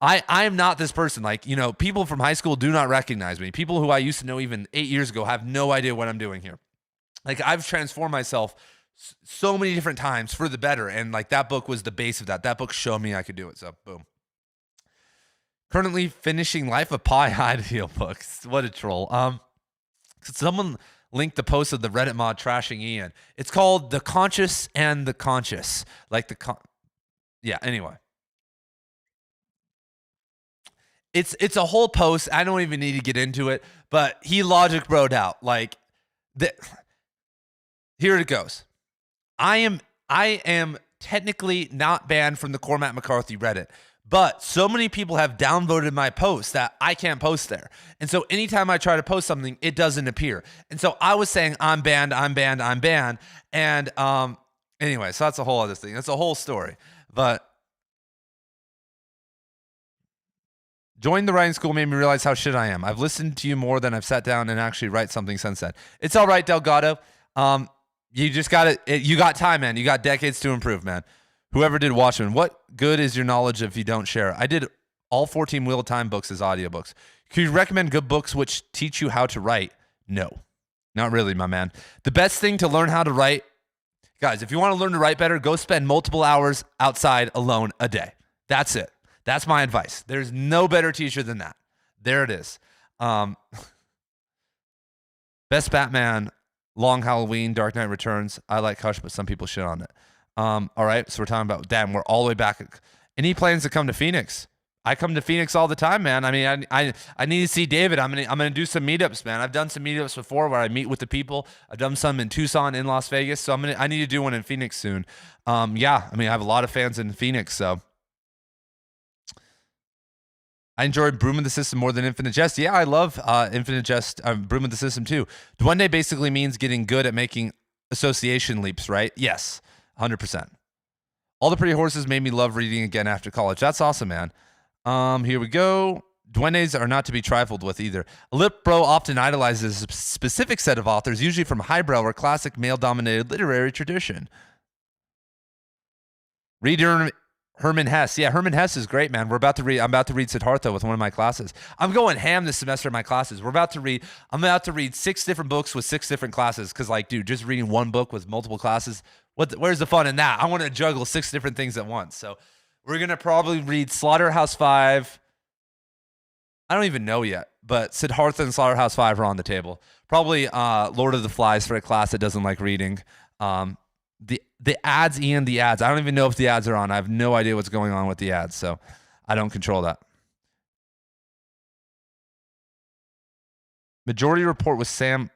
I am not this person. Like, people from high school do not recognize me. People who I used to know even 8 years ago have no idea what I'm doing here. Like I've transformed myself so many different times for the better. And like that book was the base of that. That book showed me I could do it. So boom. Currently finishing Life of Pi audiobooks. What a troll. Someone linked the post of the Reddit mod trashing Ian. It's called The Conscious and the Conscious. Like yeah, anyway. It's a whole post. I don't even need to get into it, but he logic broed out. Like here it goes. I am technically not banned from the Cormac McCarthy Reddit, but so many people have downvoted my post that I can't post there. And so anytime I try to post something, it doesn't appear. And so I was saying, I'm banned. And anyway, so that's a whole other thing. That's a whole story. But joining the writing school made me realize how shit I am. I've listened to you more than I've sat down and actually write something since then. It's all right, Delgado. You just you got time, man. You got decades to improve, man. Whoever did Watchmen, what good is your knowledge if you don't share? I did all 14 Wheel of Time books as audiobooks. Could you recommend good books which teach you how to write? No, not really, my man. The best thing to learn how to write, guys, if you want to learn to write better, go spend multiple hours outside alone a day. That's it. That's my advice. There's no better teacher than that. There it is. Best Batman, Long Halloween, Dark Knight Returns. I like Hush, but some people shit on it. All right, so we're talking about, damn, we're all the way back. Any plans to come to Phoenix? I come to Phoenix all the time, man. I mean, I need to see David. I'm gonna do some meetups, man. I've done some meetups before where I meet with the people. I've done some in Tucson, in Las Vegas. So I need to do one in Phoenix soon. Yeah, I mean, I have a lot of fans in Phoenix, so. I enjoyed Broom of the System more than Infinite Jest. Yeah, I love Infinite Jest, Broom of the System too. Duende basically means getting good at making association leaps, right? Yes. 100%. All the Pretty Horses made me love reading again after college. That's awesome, man. Here we go. Duendes are not to be trifled with either. A lit bro often idolizes a specific set of authors, usually from highbrow or classic male-dominated literary tradition. Read Herman Hesse. Yeah, Herman Hesse is great, man. I'm about to read Siddhartha with one of my classes. I'm going ham this semester in my classes. I'm about to read 6 different books with 6 different classes because, like, dude, just reading one book with multiple classes, where's the fun in that? I want to juggle 6 different things at once. So we're going to probably read Slaughterhouse-Five. I don't even know yet, but Siddhartha and Slaughterhouse-Five are on the table. Probably Lord of the Flies for a class that doesn't like reading. The ads, Ian, the ads. I don't even know if the ads are on. I have no idea what's going on with the ads, so I don't control that. Majority Report with Sam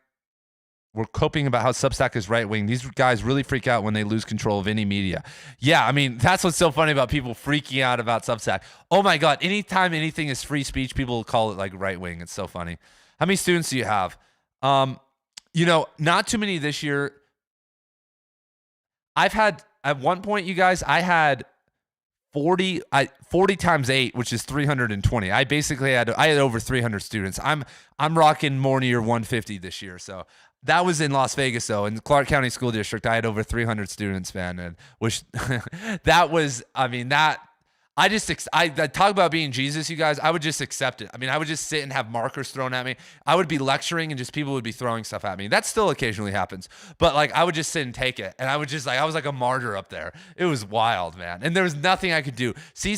were coping about how Substack is right-wing. These guys really freak out when they lose control of any media. Yeah, I mean, that's what's so funny about people freaking out about Substack. Oh my God, anytime anything is free speech, people call it like right-wing. It's so funny. How many students do you have? Not too many this year. I've had, at one point, you guys, I had 40 times 8, which is 320. I had over 300 students. I'm rocking more near 150 this year. So that was in Las Vegas, though. In the Clark County School District, I had over 300 students, man. And which that was, I mean, I talk about being Jesus, you guys. I would just accept it. I mean, I would just sit and have markers thrown at me. I would be lecturing and just people would be throwing stuff at me. That still occasionally happens. But like, I would just sit and take it. And I was like a martyr up there. It was wild, man. And there was nothing I could do. See,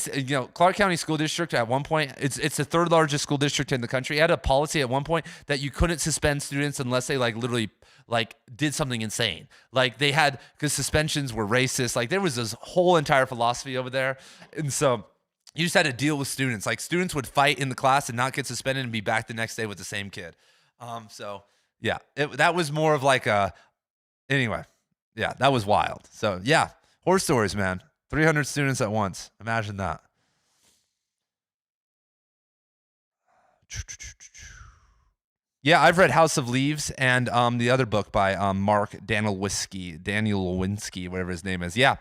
Clark County School District at one point, it's the 3rd largest school district in the country. It had a policy at one point that you couldn't suspend students unless they literally did something insane. Because suspensions were racist. Like, there was this whole entire philosophy over there. And so you just had to deal with students. Like, students would fight in the class and not get suspended and be back the next day with the same kid. So yeah, that was more of like anyway, yeah, that was wild. So yeah, Horror stories, man. 300 students at once. Imagine that. Yeah, I've read House of Leaves and the other book by Mark Daniel Lewinsky, whatever his name is. Yeah,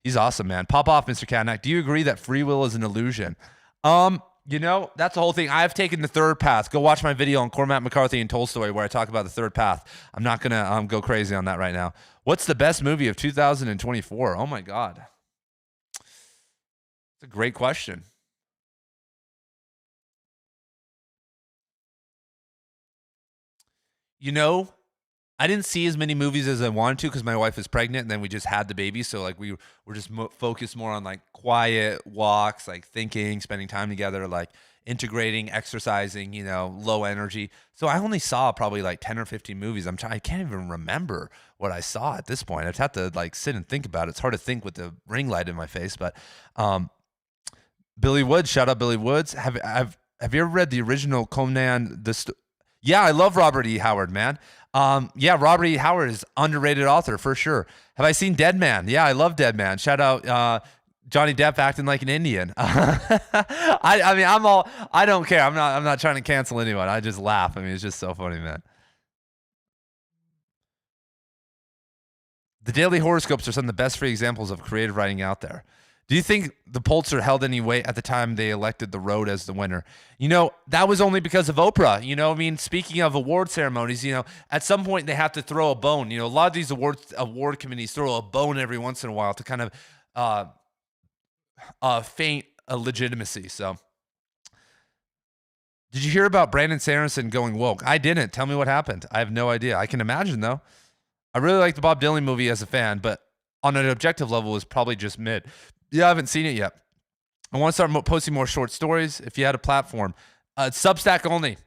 he's awesome, man. Pop off, Mr. Katnack. Do you agree that free will is an illusion? That's the whole thing. I've taken the third path. Go watch my video on Cormac McCarthy and Tolstoy where I talk about the third path. I'm not going to go crazy on that right now. What's the best movie of 2024? Oh, my God. It's a great question. I didn't see as many movies as I wanted to because my wife is pregnant and then we just had the baby. So like we were just focused more on like quiet walks, like thinking, spending time together, like integrating, exercising, low energy. So I only saw probably like 10 or 15 movies. I can't even remember what I saw at this point. I'd have to like sit and think about it. It's hard to think with the ring light in my face, but Billy Woods, shout out Billy Woods. Have you ever read the original Conan Yeah, I love Robert E. Howard, man. Robert E. Howard is underrated author for sure. Have I seen Dead Man? Yeah, I love Dead Man. Shout out Johnny Depp acting like an Indian. I don't care. I'm not trying to cancel anyone. I just laugh. It's just so funny, man. The daily horoscopes are some of the best free examples of creative writing out there. Do you think the Pulitzer held any weight at the time they elected The Road as the winner? That was only because of Oprah. Speaking of award ceremonies, at some point they have to throw a bone. A lot of these award committees throw a bone every once in a while to kind of feint a legitimacy. So, did you hear about Brandon Sanderson going woke? I didn't. Tell me what happened. I have no idea. I can imagine, though. I really like the Bob Dylan movie as a fan, but on an objective level, it was probably just mid. Yeah, I haven't seen it yet. I want to start posting more short stories. If you had a platform, Substack only.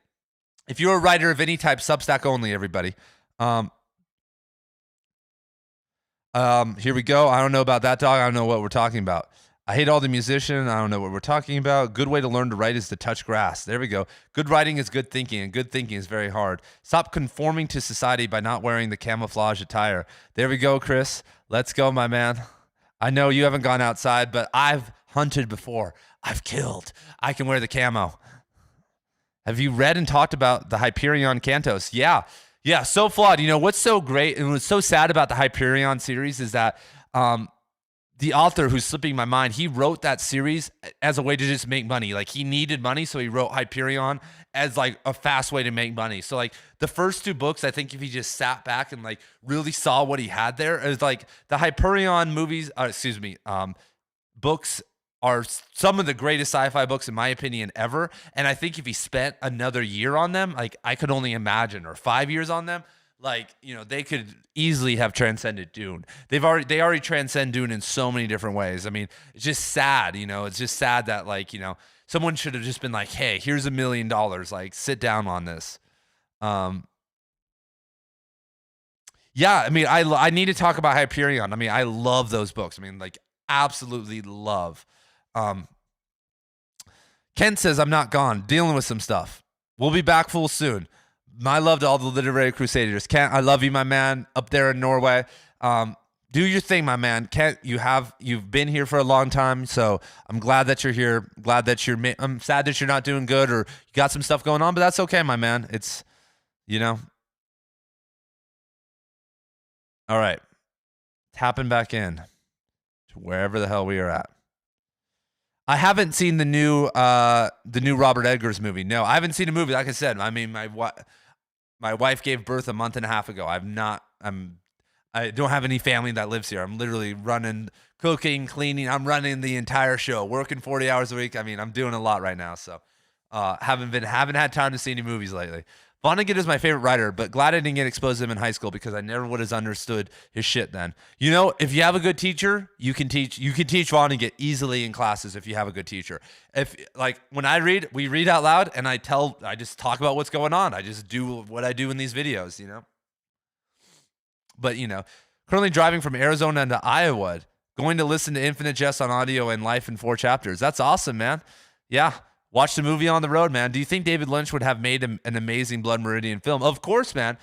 If you're a writer of any type, Substack only, everybody. Here we go. I don't know about that, dog. I don't know what we're talking about. I hate all the musician. I don't know what we're talking about. Good way to learn to write is to touch grass. There we go. Good writing is good thinking, and good thinking is very hard. Stop conforming to society by not wearing the camouflage attire. There we go, Chris. Let's go, my man. I know you haven't gone outside, but I've hunted before. I've killed. I can wear the camo. Have you read and talked about the Hyperion Cantos? Yeah, so flawed. What's so great and what's so sad about the Hyperion series is that the author, who's slipping my mind, he wrote that series as a way to just make money. Like, he needed money, so he wrote Hyperion as like a fast way to make money. So like the first two books, I think if he just sat back and like really saw what he had there, is like the Hyperion books are some of the greatest sci-fi books in my opinion ever. And I think if he spent another year on them, like I could only imagine, or 5 years on them, like, they could easily have transcended Dune. They already transcend Dune in so many different ways. It's just sad, it's just sad that like, someone should have just been like, hey, here's $1 million. Like, sit down on this. I need to talk about Hyperion. I love those books. Absolutely love. Kent says, I'm not gone. Dealing with some stuff. We'll be back full soon. My love to all the literary crusaders. Kent, I love you, my man, up there in Norway. Do your thing, my man. Kent, you've been here for a long time, so I'm glad that you're here. I'm sad that you're not doing good or you got some stuff going on, but that's okay, my man. It's, All right. Tapping back in to wherever the hell we are at. I haven't seen the new Robert Eggers movie. No, I haven't seen a movie. Like I said, my wife gave birth a month and a half ago. I don't have any family that lives here. I'm literally running, cooking, cleaning. I'm running the entire show, working 40 hours a week. I'm doing a lot right now. So, haven't had time to see any movies lately. Vonnegut is my favorite writer, but glad I didn't get exposed to him in high school because I never would have understood his shit then. If you have a good teacher, you can teach Vonnegut easily in classes if you have a good teacher. If like when we read out loud and I just talk about what's going on. I just do what I do in these videos, But, currently driving from Arizona to Iowa, going to listen to Infinite Jest on audio and Life in 4 Chapters. That's awesome, man. Yeah. Watch the movie on the road, man. Do you think David Lynch would have made an amazing Blood Meridian film? Of course, man.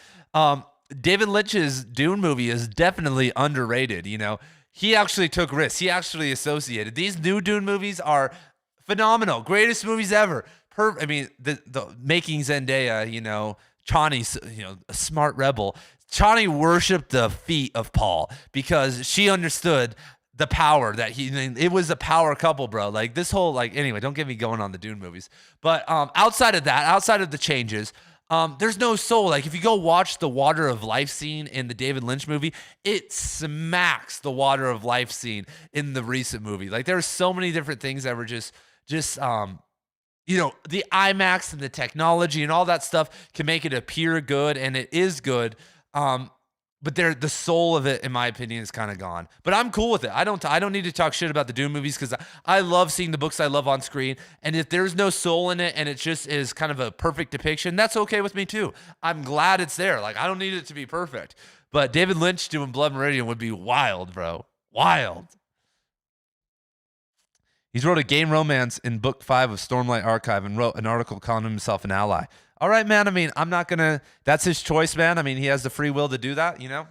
David Lynch's Dune movie is definitely underrated. he actually took risks. He actually associated. These new Dune movies are phenomenal. Greatest movies ever. I mean, the making Zendaya, Chani's, a smart rebel. Chani worshipped the feet of Paul because she understood the power that it was a power couple, bro. Like this whole, anyway, don't get me going on the Dune movies. But outside of that, outside of the changes, there's no soul. Like if you go watch the Water of Life scene in the David Lynch movie, it smacks the Water of Life scene in the recent movie. Like there's so many different things that were just the IMAX and the technology and all that stuff can make it appear good, and it is good. But the soul of it, in my opinion, is kind of gone. But I'm cool with it. I don't need to talk shit about the Dune movies because I love seeing the books I love on screen. And if there's no soul in it and it just is kind of a perfect depiction, that's okay with me too. I'm glad it's there. Like I don't need it to be perfect. But David Lynch doing Blood Meridian would be wild, bro. Wild. He's wrote a game romance in book 5 of Stormlight Archive and wrote an article calling himself an ally. All right, man. I mean, I'm not going to, that's his choice, man. I mean, he has the free will to do that, It's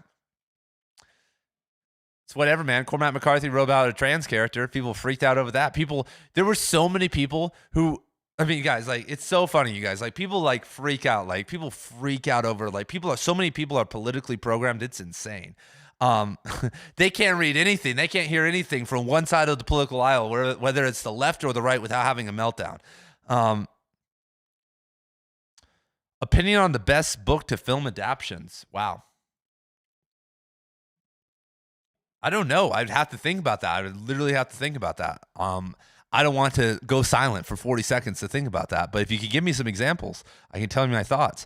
whatever, man. Cormac McCarthy wrote about a trans character. People freaked out over that. There were so many people who, I mean, guys, it's so funny, you guys. People freak out. People freak out over, so many people are politically programmed. It's insane. They can't read anything. They can't hear anything from one side of the political aisle, whether it's the left or the right, without having a meltdown. Opinion on the best book to film adaptations. Wow. I don't know. I'd have to think about that. I would literally have to think about that. I don't want to go silent for 40 seconds to think about that. But if you could give me some examples, I can tell you my thoughts.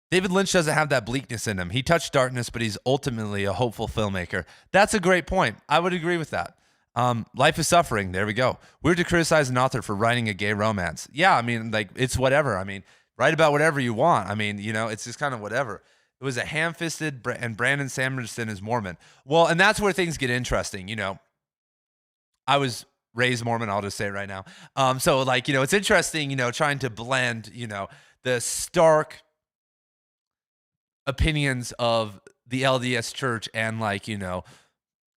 David Lynch doesn't have that bleakness in him. He touched darkness, but he's ultimately a hopeful filmmaker. That's a great point. I would agree with that. Life is suffering. There we go. We're to criticize an author for writing a gay romance. Yeah, I mean, it's whatever. I mean, write about whatever you want. I mean, it's just kind of whatever. It was a ham-fisted, and Brandon Sanderson is Mormon. Well, and that's where things get interesting. I was raised Mormon. I'll just say it right now. So it's interesting, trying to blend, the stark opinions of the LDS Church and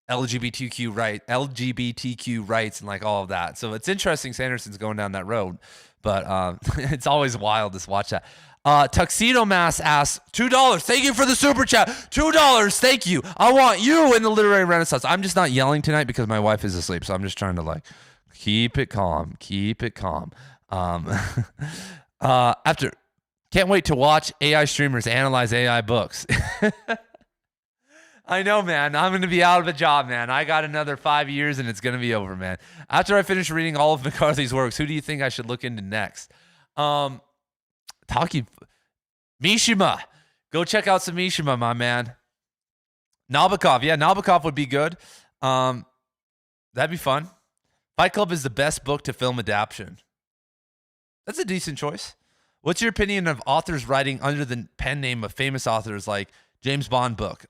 LGBTQ rights and all of that. So it's interesting Sanderson's going down that road, but it's always wild to watch that. Tuxedo Mass asks, $2. Thank you for the super chat. $2. Thank you. I want you in the literary renaissance. I'm just not yelling tonight because my wife is asleep. So I'm just trying to keep it calm. Keep it calm. Can't wait to watch AI streamers analyze AI books. I know, man. I'm going to be out of a job, man. I got another 5 years and it's going to be over, man. After I finish reading all of McCarthy's works, who do you think I should look into next? Mishima. Go check out some Mishima, my man. Nabokov. Yeah, Nabokov would be good. That'd be fun. Fight Club is the best book to film adaptation. That's a decent choice. What's your opinion of authors writing under the pen name of famous authors like James Bond book,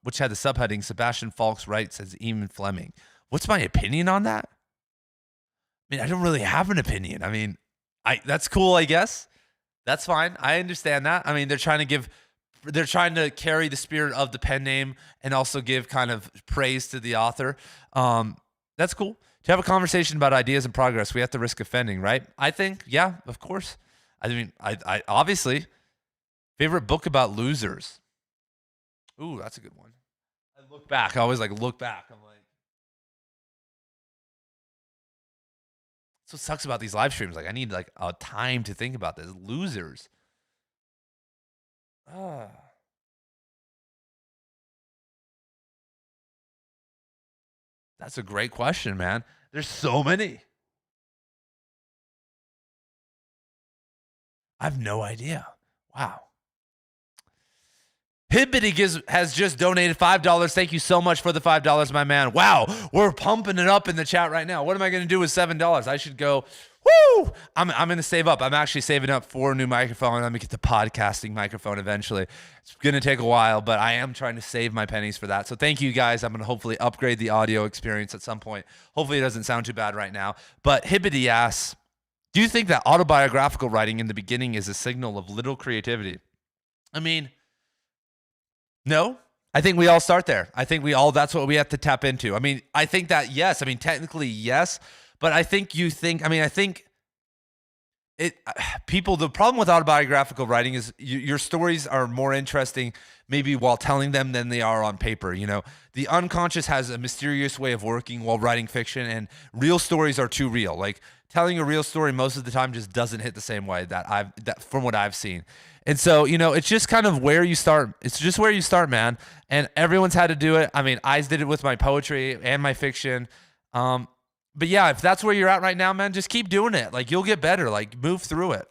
which had the subheading Sebastian Faulks writes as Ian Fleming? What's my opinion on that? I mean, I don't really have an opinion. I mean, that's cool, I guess. That's fine. I understand that. I mean, they're trying to carry the spirit of the pen name and also give kind of praise to the author. That's cool. To have a conversation about ideas and progress, we have to risk offending, right? I think, yeah, of course. I mean, I obviously, favorite book about losers. Ooh, that's a good one. I look back. I always look back. I'm like, that's what sucks about these live streams. I need a time to think about this. Losers. That's a great question, man. There's so many. I have no idea. Wow. Hibbity has just donated $5. Thank you so much for the $5, my man. Wow, we're pumping it up in the chat right now. What am I going to do with $7? I should go, woo! I'm going to save up. I'm actually saving up for a new microphone. I'm going to get the podcasting microphone eventually. It's going to take a while, but I am trying to save my pennies for that. So thank you, guys. I'm going to hopefully upgrade the audio experience at some point. Hopefully it doesn't sound too bad right now. But Hibbity asks, do you think that autobiographical writing in the beginning is a signal of little creativity? I mean, No, I think we all start there. I think that's what we have to tap into. I mean, I think that, yes, I mean, technically, yes, but I think I think it, people, the problem with autobiographical writing is your stories are more interesting maybe while telling them than they are on paper. You know, the unconscious has a mysterious way of working while writing fiction, and real stories are too real. Like telling a real story most of the time just doesn't hit the same way that from what I've seen. And so, you know, it's just kind of where you start. It's just where you start, man. And everyone's had to do it. I mean, I did it with my poetry and my fiction. But yeah, if that's where you're at right now, man, just keep doing it. Like you'll get better. Like move through it.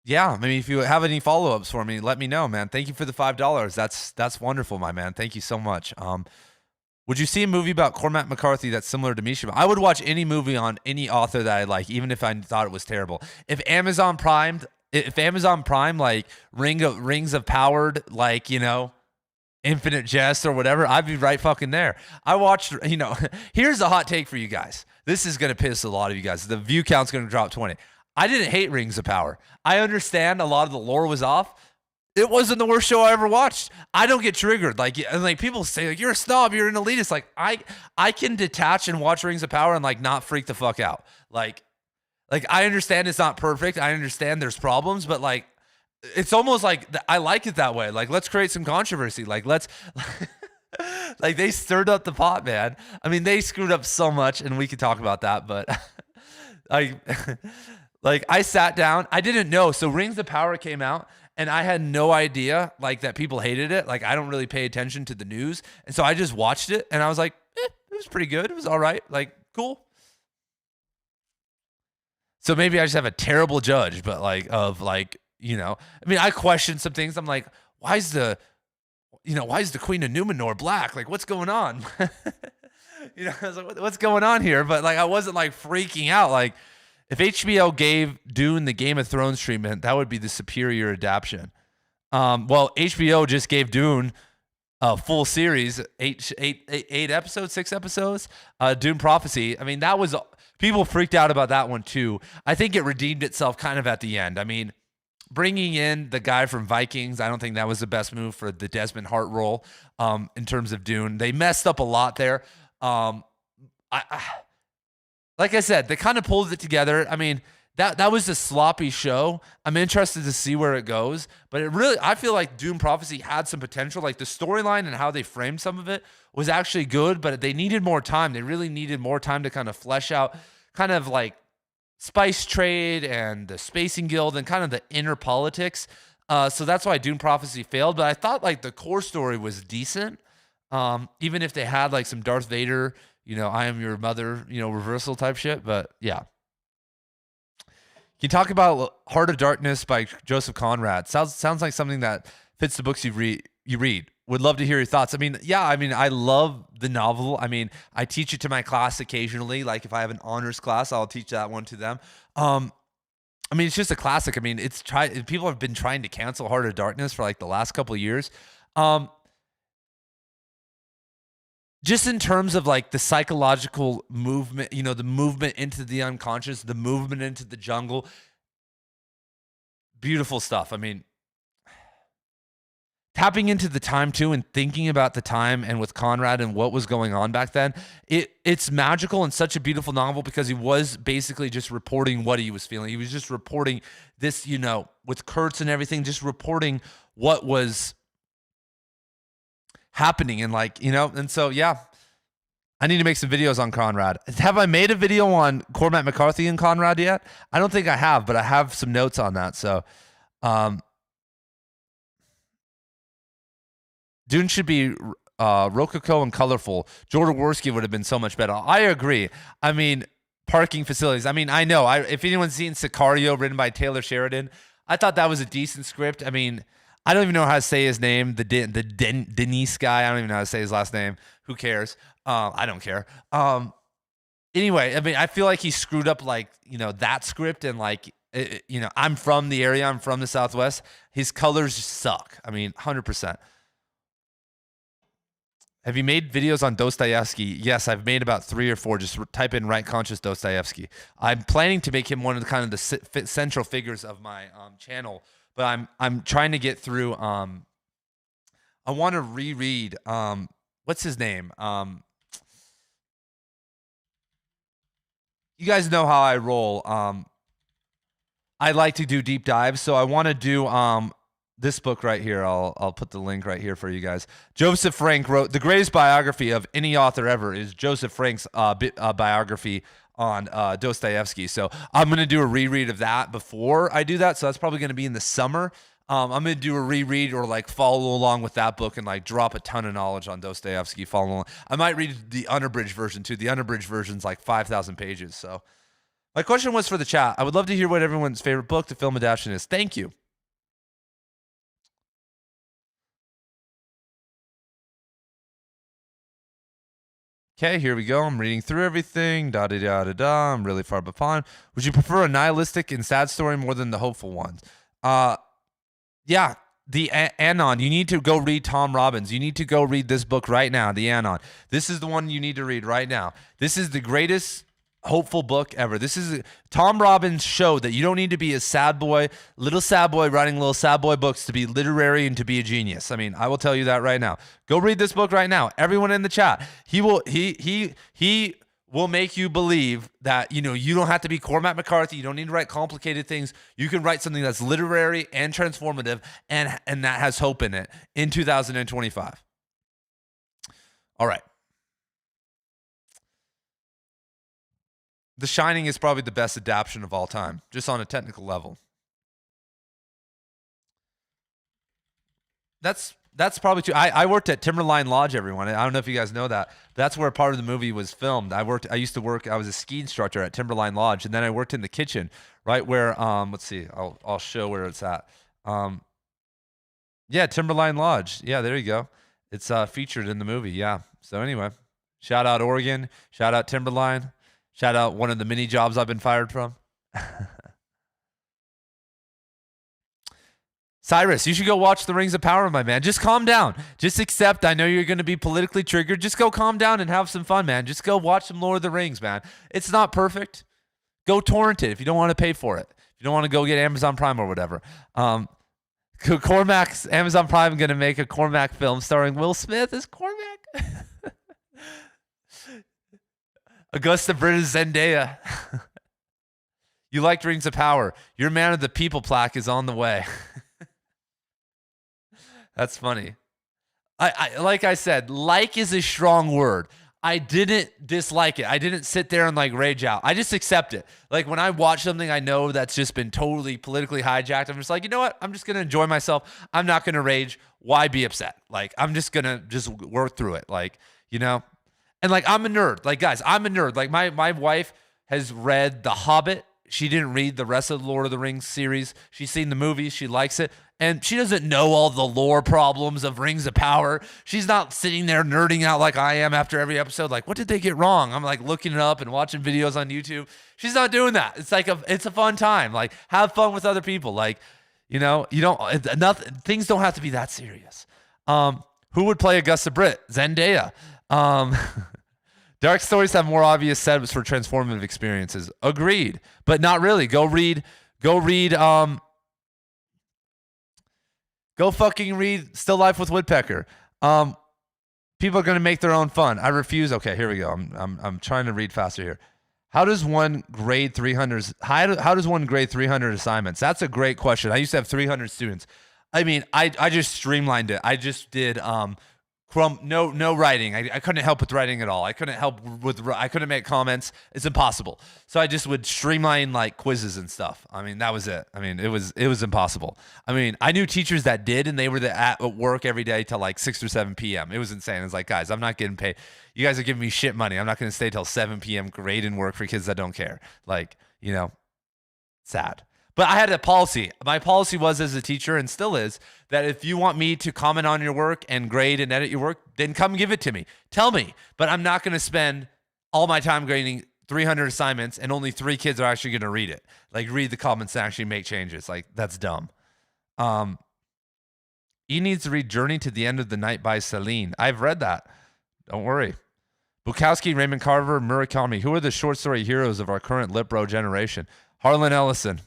Yeah, I mean, if you have any follow-ups for me, let me know, man. Thank you for the $5. That's wonderful, my man. Thank you so much. Would you see a movie about Cormac McCarthy that's similar to Mishima? I would watch any movie on any author that I like, even if I thought it was terrible. If Amazon Prime like Rings of Power, like, you know, Infinite Jest or whatever, I'd be right fucking there. I watched, you know, here's a hot take for you guys. This is going to piss a lot of you guys. The view count's going to drop 20. I didn't hate Rings of Power. I understand a lot of the lore was off. It wasn't the worst show I ever watched. I don't get triggered. Like people say, like, you're a snob, you're an elitist. Like I can detach and watch Rings of Power and like not freak the fuck out. Like I understand it's not perfect. I understand there's problems, but like it's almost like I like it that way. Like let's create some controversy. Like let's like they stirred up the pot, man. I mean, they screwed up so much, and we could talk about that, but like I sat down, I didn't know. So Rings of Power came out, and I had no idea like that people hated it. Like I don't really pay attention to the news. And so I just watched it, and I was like, it was pretty good. It was all right. Like, cool. So maybe I just have a terrible judge, but like of like, you know, I mean, I question some things. I'm like, why is the Queen of Numenor black? Like, what's going on? You know, I was like, what's going on here? But like, I wasn't like freaking out. Like, if HBO gave Dune the Game of Thrones treatment, that would be the superior adaptation. Well, HBO just gave Dune a full series, eight episodes, 6 episodes, Dune Prophecy. I mean, people freaked out about that one too. I think it redeemed itself kind of at the end. I mean, bringing in the guy from Vikings, I don't think that was the best move for the Desmond Hart role in terms of Dune. They messed up a lot there. Like I said, they kind of pulled it together. I mean, that was a sloppy show. I'm interested to see where it goes, but I feel like Dune Prophecy had some potential. Like the storyline and how they framed some of it was actually good, but they needed more time. They really needed more time to kind of flesh out kind of like spice trade and the Spacing Guild and kind of the inner politics. So that's why Dune Prophecy failed. But I thought like the core story was decent. Even if they had like some Darth Vader, you know, I am your mother, you know, reversal type shit. But yeah. Can you talk about Heart of Darkness by Joseph Conrad? Sounds like something that fits the books you read. Would love to hear your thoughts. I mean, yeah, I mean, I love the novel. I mean, I teach it to my class occasionally. Like if I have an honors class, I'll teach that one to them. I mean, it's just a classic. I mean, people have been trying to cancel Heart of Darkness for like the last couple of years. Just in terms of like the psychological movement, you know, the movement into the unconscious, the movement into the jungle. Beautiful stuff. I mean, tapping into the time too and thinking about the time and with Conrad and what was going on back then, it's magical and such a beautiful novel because he was basically just reporting what he was feeling. He was just reporting this, you know, with Kurtz and everything, just reporting what was happening and like, you know, and so, yeah, I need to make some videos on Conrad. Have I made a video on Cormac McCarthy and Conrad yet? I don't think I have, but I have some notes on that. So, Dune should be rococo and colorful. Jodorowsky would have been so much better. I agree. I mean, parking facilities. I mean, I know. If anyone's seen Sicario, written by Taylor Sheridan, I thought that was a decent script. I mean, I don't even know how to say his name. The Denise guy. I don't even know how to say his last name. Who cares? I don't care. Anyway, I mean, I feel like he screwed up, like, you know, that script and like, you know, I'm from the area. I'm from the Southwest. His colors suck. I mean, 100%. Have you made videos on Dostoevsky? Yes, I've made about 3 or 4. Just type in Right Conscious Dostoevsky. I'm planning to make him one of the kind of the central figures of my channel. but I'm trying to get through. I want to reread. What's his name? You guys know how I roll. I like to do deep dives, so I want to do this book right here. I'll put the link right here for you guys. Joseph Frank wrote the greatest biography of any author ever is Joseph Frank's biography on Dostoevsky. So I'm gonna do a reread of that before I do that. So that's probably gonna be in the summer. I'm gonna do a reread or like follow along with that book and like drop a ton of knowledge on Dostoevsky. Follow along. I might read the unabridged version too. The unabridged version's like 5,000 pages. So my question was for the chat. I would love to hear what everyone's favorite book to film adaptation is. Thank you. Okay, here we go. I'm reading through everything. Da da da da da. I'm really far behind. Would you prefer a nihilistic and sad story more than the hopeful ones? Yeah, the Anon. You need to go read Tom Robbins. You need to go read this book right now, The Anon. This is the one you need to read right now. This is the greatest hopeful book ever. This is Tom Robbins showed that you don't need to be a sad boy, little sad boy writing little sad boy books to be literary and to be a genius. I mean, I will tell you that right now. Go read this book right now. Everyone in the chat. He will make you believe that, you know, you don't have to be Cormac McCarthy. You don't need to write complicated things. You can write something that's literary and transformative and that has hope in it in 2025. All right. The Shining is probably the best adaptation of all time, just on a technical level. That's probably true. I worked at Timberline Lodge, everyone. I don't know if you guys know that. That's where part of the movie was filmed. I was a ski instructor at Timberline Lodge, and then I worked in the kitchen, right where let's see, I'll show where it's at. Yeah, Timberline Lodge. Yeah, there you go. It's featured in the movie. Yeah. So anyway, shout out Oregon, shout out Timberline. Shout out one of the many jobs I've been fired from. Cyrus, you should go watch The Rings of Power, my man. Just calm down. Just accept. I know you're going to be politically triggered. Just go calm down and have some fun, man. Just go watch some Lord of the Rings, man. It's not perfect. Go torrent it if you don't want to pay for it. If you don't want to go get Amazon Prime or whatever. Cormac's Amazon Prime going to make a Cormac film starring Will Smith as Cormac. Augusta Britta Zendaya. You liked Rings of Power. Your Man of the People plaque is on the way. That's funny. I like I said, like is a strong word. I didn't dislike it. I didn't sit there and like rage out. I just accept it. Like when I watch something I know that's just been totally politically hijacked, I'm just like, you know what? I'm just going to enjoy myself. I'm not going to rage. Why be upset? Like, I'm just going to just work through it. Like, you know? And like, I'm a nerd. Like, guys, I'm a nerd. Like, my wife has read The Hobbit. She didn't read the rest of the Lord of the Rings series. She's seen the movies. She likes it. And she doesn't know all the lore problems of Rings of Power. She's not sitting there nerding out like I am after every episode. Like, what did they get wrong? I'm like looking it up and watching videos on YouTube. She's not doing that. It's like it's a fun time. Like, have fun with other people. Like, you know, things don't have to be that serious. Who would play Augusta Britt? Zendaya. Dark stories have more obvious setups for transformative experiences. Agreed, but not really. Go fucking read Still Life with Woodpecker. People are gonna make their own fun. I refuse. Okay, here we go. I'm trying to read faster here. How does one grade 300? How does one grade 300 assignments? That's a great question. I used to have 300 students. I mean, I just streamlined it. I just did no writing. I couldn't help with writing at all. I couldn't make comments. It's impossible. So I just would streamline like quizzes and stuff. I mean, that was it. I mean, it was impossible. I mean, I knew teachers that did, and they were at work every day till like 6 or 7 p.m. It was insane. It's like, guys, I'm not getting paid. You guys are giving me shit money. I'm not going to stay till 7 p.m. grading work for kids that don't care. Like, you know, sad. But I had a policy. My policy was as a teacher, and still is, that if you want me to comment on your work and grade and edit your work, then come give it to me. Tell me. But I'm not going to spend all my time grading 300 assignments and only 3 kids are actually going to read it. Like, read the comments and actually make changes. Like, that's dumb. He needs to read Journey to the End of the Night by Celine. I've read that. Don't worry. Bukowski, Raymond Carver, Murakami. Who are the short story heroes of our current lit bro generation? Harlan Ellison.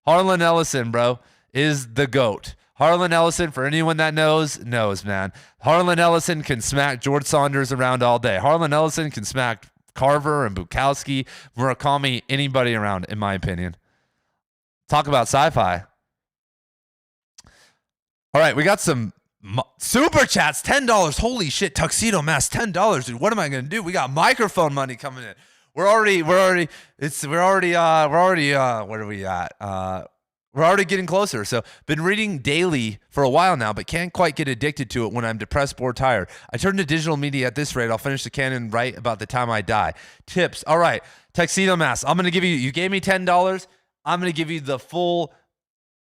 Harlan Ellison, bro. is the GOAT. Harlan Ellison, for anyone that knows, man. Harlan Ellison can smack George Saunders around all day. Harlan Ellison can smack Carver and Bukowski, Murakami, anybody around, in my opinion. Talk about sci-fi. All right, we got some super chats, $10. Holy shit, Tuxedo Mask, $10, dude. What am I gonna do? We got microphone money coming in. We're already. Where are we at? We're already getting closer. So, been reading daily for a while now, but can't quite get addicted to it when I'm depressed, bored, tired. I turn to digital media at this rate. I'll finish the canon right about the time I die. Tips. All right, Tuxedo Mask. I'm gonna give you. You gave me $10. I'm gonna give you the full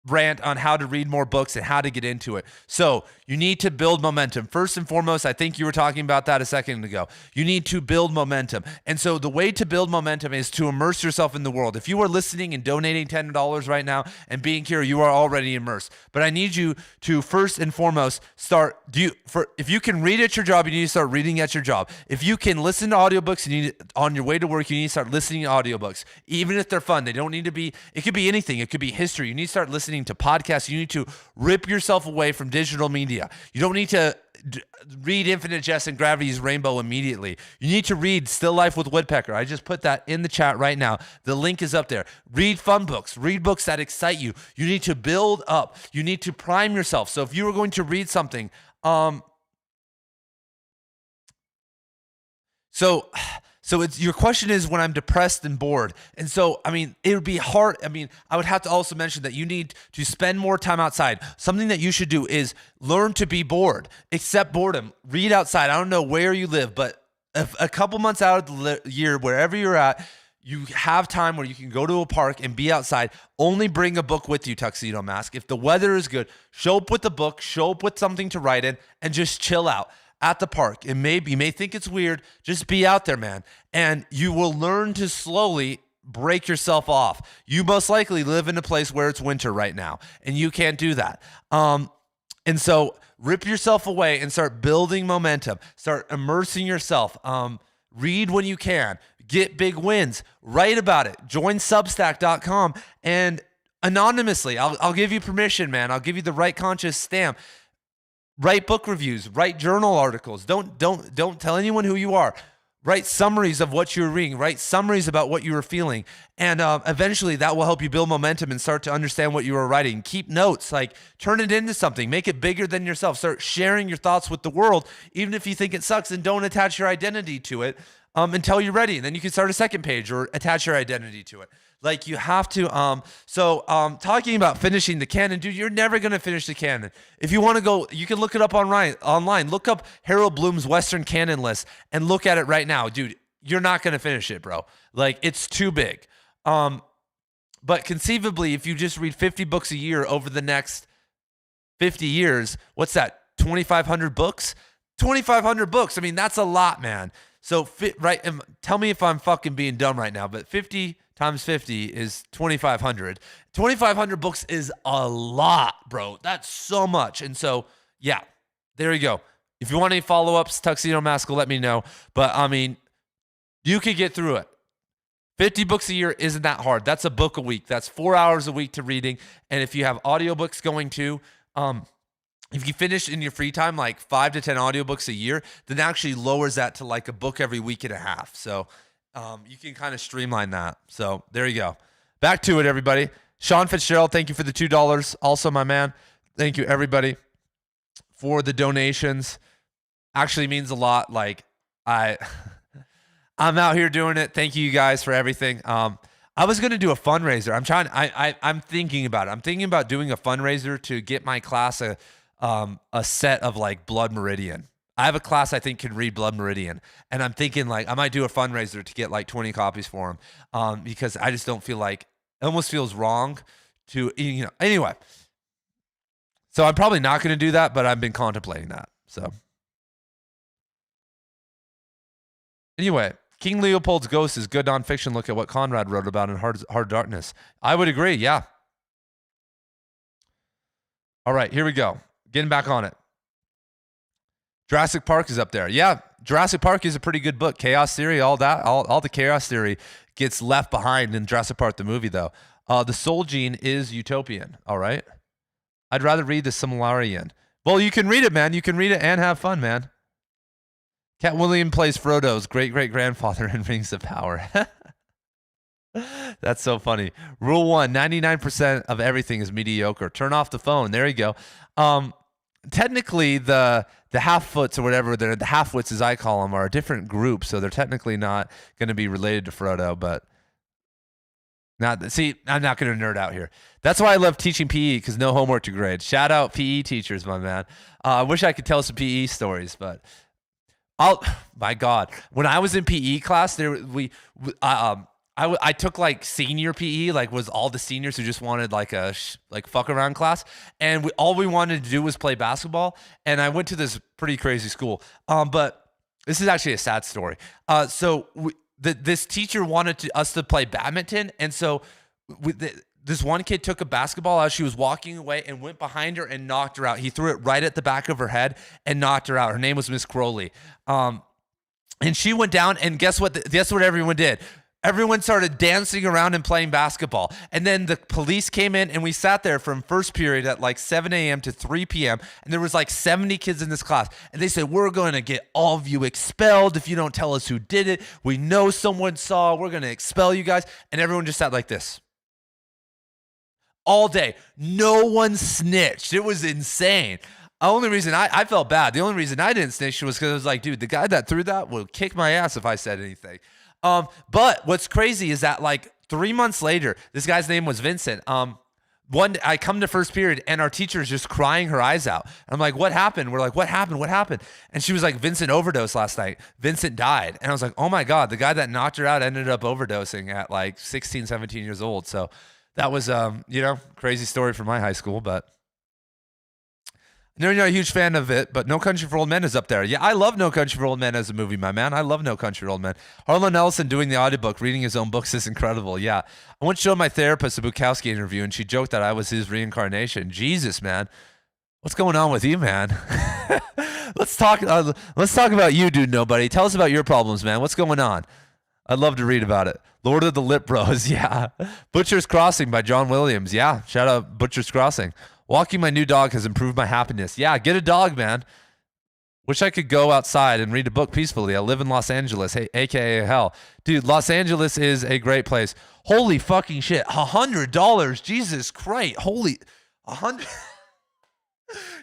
rant on how to read more books and how to get into it. So you need to build momentum. First and foremost, I think you were talking about that a second ago. You need to build momentum. And so the way to build momentum is to immerse yourself in the world. If you are listening and donating $10 right now and being here, you are already immersed. But I need you to first and foremost start, if you can read at your job, you need to start reading at your job. If you can listen to audiobooks, on your way to work, you need to start listening to audiobooks. Even if they're fun, they don't need to be, it could be anything. It could be history. You need to start listening to podcasts. You need to rip yourself away from digital media. You don't need to read Infinite Jest and Gravity's Rainbow immediately. You need to read Still Life with Woodpecker. I just put that in the chat right now. The link is up there. Read fun books. Read books that excite you. You need to build up. You need to prime yourself. So if you were going to read something, So it's, your question is when I'm depressed and bored. And so, I mean, it would be hard. I mean, I would have to also mention that you need to spend more time outside. Something that you should do is learn to be bored. Accept boredom. Read outside. I don't know where you live, but a couple months out of the year, wherever you're at, you have time where you can go to a park and be outside. Only bring a book with you, Tuxedo Mask. If the weather is good, show up with a book, show up with something to write in, and just chill out at the park. You may think it's weird. Just be out there, man. And you will learn to slowly break yourself off. You most likely live in a place where it's winter right now, and you can't do that. And so rip yourself away and start building momentum. Start immersing yourself. Read when you can. Get big wins. Write about it. Join Substack.com and anonymously. I'll give you permission, man. I'll give you the right conscious stamp. Write book reviews, write journal articles. Don't tell anyone who you are. Write summaries of what you're reading. Write summaries about what you were feeling. And eventually that will help you build momentum and start to understand what you are writing. Keep notes, like turn it into something. Make it bigger than yourself. Start sharing your thoughts with the world, even if you think it sucks, and don't attach your identity to it until you're ready. And then you can start a second page or attach your identity to it. Like you have to, talking about finishing the canon, dude, you're never going to finish the canon. If you want to go, you can look it up online. Look up Harold Bloom's Western canon list and look at it right now. Dude, you're not going to finish it, bro. Like it's too big. But conceivably, if you just read 50 books a year over the next 50 years, what's that? 2,500 books? 2,500 books. I mean, that's a lot, man. So, tell me if I'm fucking being dumb right now, but 50 times 50 is 2,500. 2,500 books is a lot, bro. That's so much. And so, yeah, there you go. If you want any follow-ups, Tuxedo Mask will let me know. But, I mean, you could get through it. 50 books a year isn't that hard. That's a book a week. That's 4 hours a week to reading. And if you have audiobooks going too, if you finish in your free time like 5 to 10 audiobooks a year, then that actually lowers that to like a book every week and a half. So you can kind of streamline that. So there you go. Back to it, everybody. Sean Fitzgerald, thank you for the $2. Also, my man, thank you, everybody, for the donations. Actually means a lot. Like I'm out here doing it. Thank you guys for everything. I was going to do a fundraiser. I'm thinking about it. I'm thinking about doing a fundraiser to get my class a set of like Blood Meridian. I have a class I think can read Blood Meridian, and I'm thinking like I might do a fundraiser to get like 20 copies for them, because I just don't feel like, it almost feels wrong to, anyway. So I'm probably not going to do that, but I've been contemplating that. So anyway, King Leopold's Ghost is good nonfiction. Look at what Conrad wrote about in Hard Darkness. I would agree, yeah. All right, here we go. Getting back on it. Jurassic Park is up there. Yeah, Jurassic Park is a pretty good book. Chaos Theory, all that, all the chaos theory gets left behind in Jurassic Park, the movie, though. The Soul Gene is utopian, all right? I'd rather read the Silmarillion. Well, you can read it, man. You can read it and have fun, man. Cat William plays Frodo's great-great-grandfather in Rings of Power. That's so funny. Rule 1, 99% of everything is mediocre. Turn off the phone. There you go. Technically, the half-foots or whatever, the half-wits as I call them, are a different group, so they're technically not going to be related to Frodo, but I'm not going to nerd out here. That's why I love teaching PE, because no homework to grade. Shout out PE teachers, my man. I wish I could tell some PE stories, but my God, when I was in PE class, I took like senior PE, like was all the seniors who just wanted like a fuck around class, and all we wanted to do was play basketball. And I went to this pretty crazy school, but this is actually a sad story. This teacher wanted us to play badminton, and so this one kid took a basketball as she was walking away and went behind her and knocked her out. He threw it right at the back of her head and knocked her out. Her name was Miss Crowley. And she went down, and guess what everyone did? Everyone started dancing around and playing basketball. And then the police came in, and we sat there from first period at like 7 a.m. to 3 p.m. And there was like 70 kids in this class. And they said, we're going to get all of you expelled if you don't tell us who did it. We know someone saw. We're going to expel you guys. And everyone just sat like this all day. No one snitched. It was insane. The only reason I felt bad, the only reason I didn't snitch was because I was like, dude, the guy that threw that would kick my ass if I said anything. But what's crazy is that like 3 months later, this guy's name was Vincent. I come to first period, and our teacher is just crying her eyes out. I'm like, what happened? We're like, what happened? What happened? And she was like, Vincent overdosed last night. Vincent died. And I was like, oh my God, the guy that knocked her out ended up overdosing at like 16, 17 years old. So that was, crazy story from my high school, but you're not a huge fan of it, but No Country for Old Men is up there. Yeah, I love No Country for Old Men as a movie, my man. I love No Country for Old Men. Harlan Ellison doing the audiobook, reading his own books is incredible. Yeah. I once showed my therapist a Bukowski interview, and she joked that I was his reincarnation. Jesus, man. What's going on with you, man? Let's talk about you, dude. Nobody. Tell us about your problems, man. What's going on? I'd love to read about it. Lord of the Lip Bros. Yeah. Butcher's Crossing by John Williams. Yeah. Shout out Butcher's Crossing. Walking my new dog has improved my happiness. Yeah, get a dog, man. Wish I could go outside and read a book peacefully. I live in Los Angeles, aka hell. Dude, Los Angeles is a great place. Holy fucking shit. $100. Jesus Christ. Holy 100.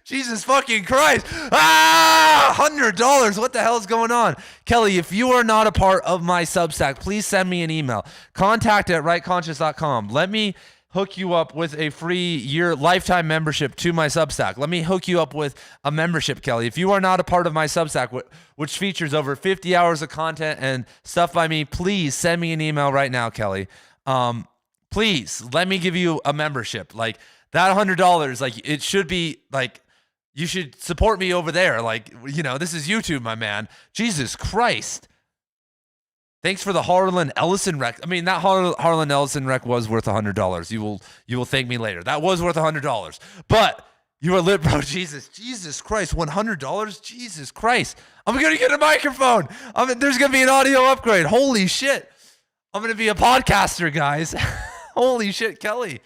Jesus fucking Christ. $100. What the hell is going on? Kelly, if you are not a part of my Substack, please send me an email. contact@rightconscious.com. Let me hook you up with a free year lifetime membership to my Substack. Let me hook you up with a membership, Kelly. If you are not a part of my Substack, which features over 50 hours of content and stuff by me, please send me an email right now, Kelly. Please let me give you a membership. Like that $100, like it should be like, you should support me over there. Like, this is YouTube, my man. Jesus Christ. Thanks for the Harlan Ellison rec. I mean, that Harlan Ellison rec was worth $100. You will thank me later. That was worth $100. But you are lit, bro. Jesus Christ, $100. Jesus Christ. I'm gonna get a microphone. There's gonna be an audio upgrade. Holy shit. I'm gonna be a podcaster, guys. Holy shit, Kelly.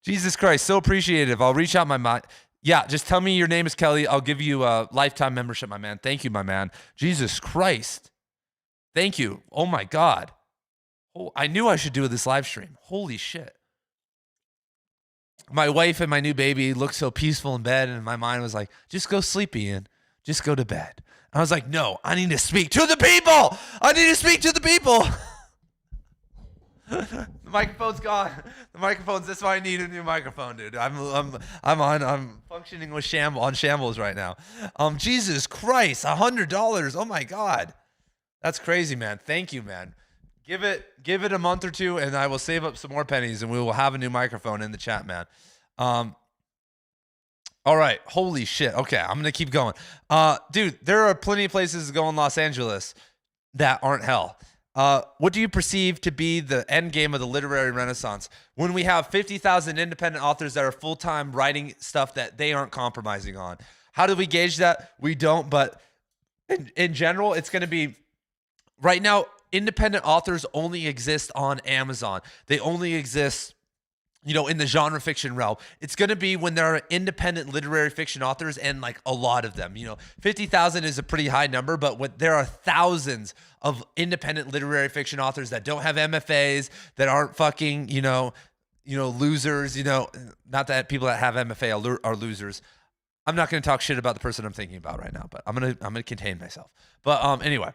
Jesus Christ, so appreciative. I'll reach out yeah, just tell me your name is Kelly. I'll give you a lifetime membership, my man. Thank you, my man. Jesus Christ. Thank you. Oh my God. Oh, I knew I should do this live stream. Holy shit. My wife and my new baby looked so peaceful in bed, and my mind was like, just go sleep, Ian. Just go to bed. I was like, no, I need to speak to the people. I need to speak to the people. The microphone's gone. That's why I need a new microphone, dude. I'm functioning with shambles right now. Jesus Christ, $100. Oh my God. That's crazy, man. Thank you, man. Give it a month or two, and I will save up some more pennies, and we will have a new microphone in the chat, man. All right. Holy shit. Okay, I'm gonna keep going. Dude, there are plenty of places to go in Los Angeles that aren't hell. What do you perceive to be the end game of the literary renaissance when we have 50,000 independent authors that are full-time writing stuff that they aren't compromising on? How do we gauge that? We don't, but in general, it's going to be right now, independent authors only exist on Amazon. They only exist in the genre fiction realm. It's going to be when there are independent literary fiction authors, and like a lot of them. 50,000 is a pretty high number, but when there are thousands of independent literary fiction authors that don't have MFAs, that aren't fucking, losers, not that people that have MFA are losers. I'm not going to talk shit about the person I'm thinking about right now, but I'm going to contain myself. But anyway,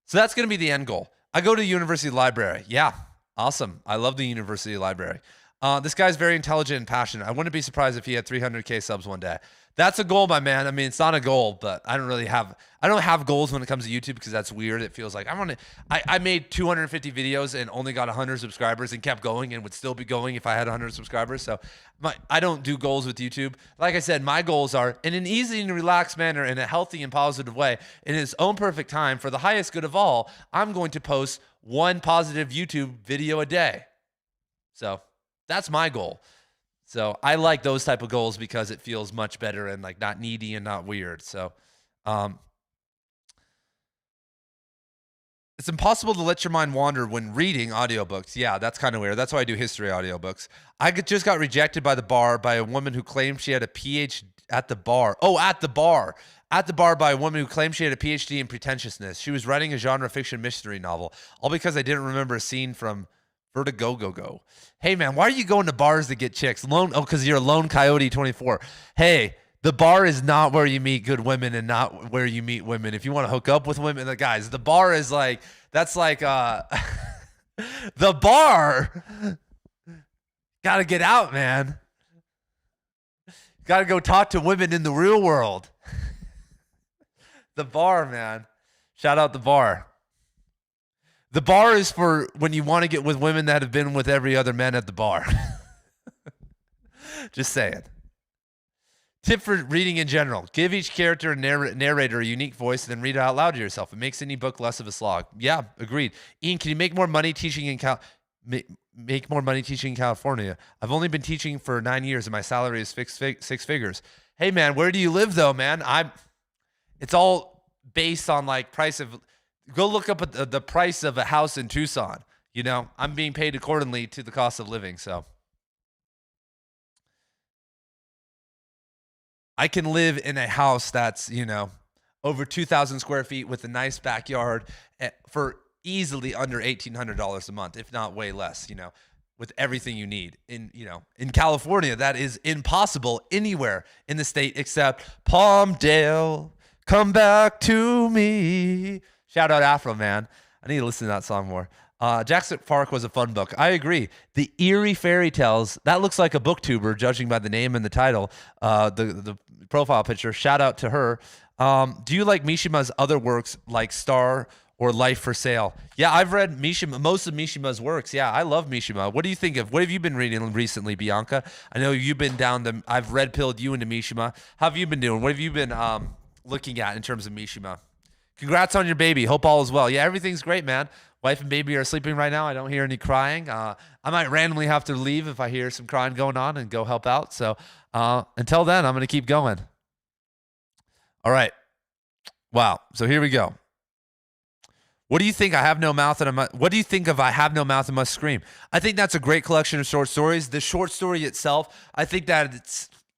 so that's going to be the end goal. I go to the university library. Yeah. Awesome. I love the university library. This guy's very intelligent and passionate. I wouldn't be surprised if he had 300K subs one day. That's a goal, my man. I mean, it's not a goal, but I don't have goals when it comes to YouTube, because that's weird. It feels like I made 250 videos and only got 100 subscribers and kept going, and would still be going if I had 100 subscribers. So I don't do goals with YouTube. Like I said, my goals are in an easy and relaxed manner, in a healthy and positive way, in its own perfect time, for the highest good of all. I'm going to post one positive YouTube video a day. So that's my goal. So I like those type of goals because it feels much better and like not needy and not weird. So it's impossible to let your mind wander when reading audiobooks. Yeah, that's kind of weird. That's why I do history audiobooks. Just got rejected by the bar by a woman who claimed she had a PhD at the bar. Oh, at the bar. At the bar by a woman who claimed she had a PhD in pretentiousness. She was writing a genre fiction mystery novel, all because I didn't remember a scene from Vertigo Go. Hey man, why are you going to bars to get chicks? Because you're a lone coyote 24. Hey, the bar is not where you meet good women and not where you meet women. If you want to hook up with women, guys, the bar is like, that's like the bar. Gotta get out, man. Gotta go talk to women in the real world. The bar, man. Shout out the bar. The bar is for when you want to get with women that have been with every other man at the bar. Just saying. Tip for reading in general. Give each character and narrator a unique voice, and then read it out loud to yourself. It makes any book less of a slog. Yeah, agreed. Ian, can you make more money teaching in California? I've only been teaching for 9 years, and my salary is six figures. Hey, man, where do you live, though, man? It's all based on, like, price of... Go look up at the price of a house in Tucson. I'm being paid accordingly to the cost of living. So I can live in a house that's, over 2,000 square feet with a nice backyard for easily under $1,800 a month, if not way less, with everything you need. In California, that is impossible anywhere in the state except Palmdale. Come back to me. Shout out Afro, man. I need to listen to that song more. Jackson Park was a fun book. I agree. The Eerie Fairy Tales, that looks like a booktuber, judging by the name and the title, the profile picture. Shout out to her. Do you like Mishima's other works like Star or Life for Sale? Yeah, I've read most of Mishima's works. Yeah, I love Mishima. What do you think of? What have you been reading recently, Bianca? I know you've been I've red pilled you into Mishima. How have you been doing? What have you been looking at in terms of Mishima? Congrats on your baby. Hope all is well. Yeah, everything's great, man. Wife and baby are sleeping right now. I don't hear any crying. I might randomly have to leave if I hear some crying going on and go help out. So until then, I'm going to keep going. All right. Wow. So here we go. What do you think? What do you think of I Have No Mouth and Must Scream? I think that's a great collection of short stories. The short story itself, I think that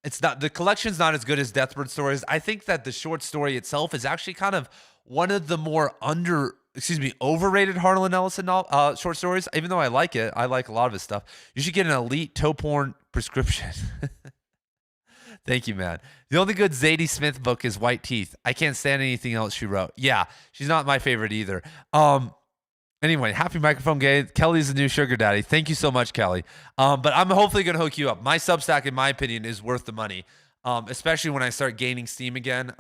it's not, the collection's not as good as Deathbird stories. I think that the short story itself is actually kind of one of the more overrated Harlan Ellison short stories. Even though I like it, I like a lot of his stuff. You should get an elite toe porn prescription. Thank you, man. The only good Zadie Smith book is White Teeth. I can't stand anything else she wrote. Yeah, she's not my favorite either. Anyway, happy microphone gay. Kelly's the new sugar daddy. Thank you so much, Kelly. But I'm hopefully going to hook you up. My Substack, in my opinion, is worth the money, especially when I start gaining steam again.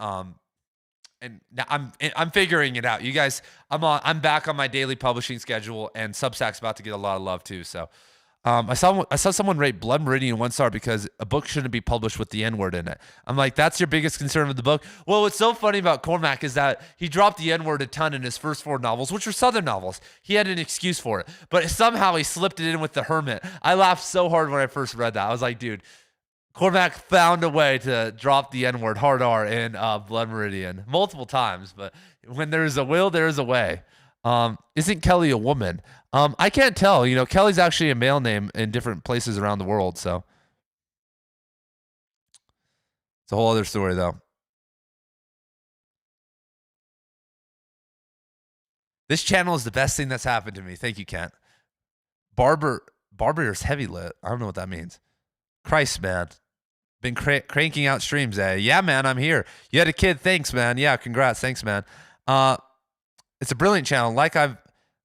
And now I'm figuring it out. You guys, I'm back on my daily publishing schedule, and Substack's about to get a lot of love too. So I saw someone rate Blood Meridian 1 star because a book shouldn't be published with the N-word in it. I'm like, that's your biggest concern with the book? Well, what's so funny about Cormac is that he dropped the N-word a ton in his first 4 novels, which were Southern novels. He had an excuse for it, but somehow he slipped it in with The Hermit. I laughed so hard when I first read that. I was like, dude, Cormac found a way to drop the N-word hard R in Blood Meridian multiple times, but when there's a will, there is a way. Isn't Kelly a woman? I can't tell. You know, Kelly's actually a male name in different places around the world, so it's a whole other story, though. This channel is the best thing that's happened to me. Thank you, Kent. Barber's heavy lit. I don't know what that means. Christ, man. Been cranking out streams, eh? Yeah, man, I'm here. You had a kid. Thanks, man. Yeah, congrats. Thanks, man. It's a brilliant channel.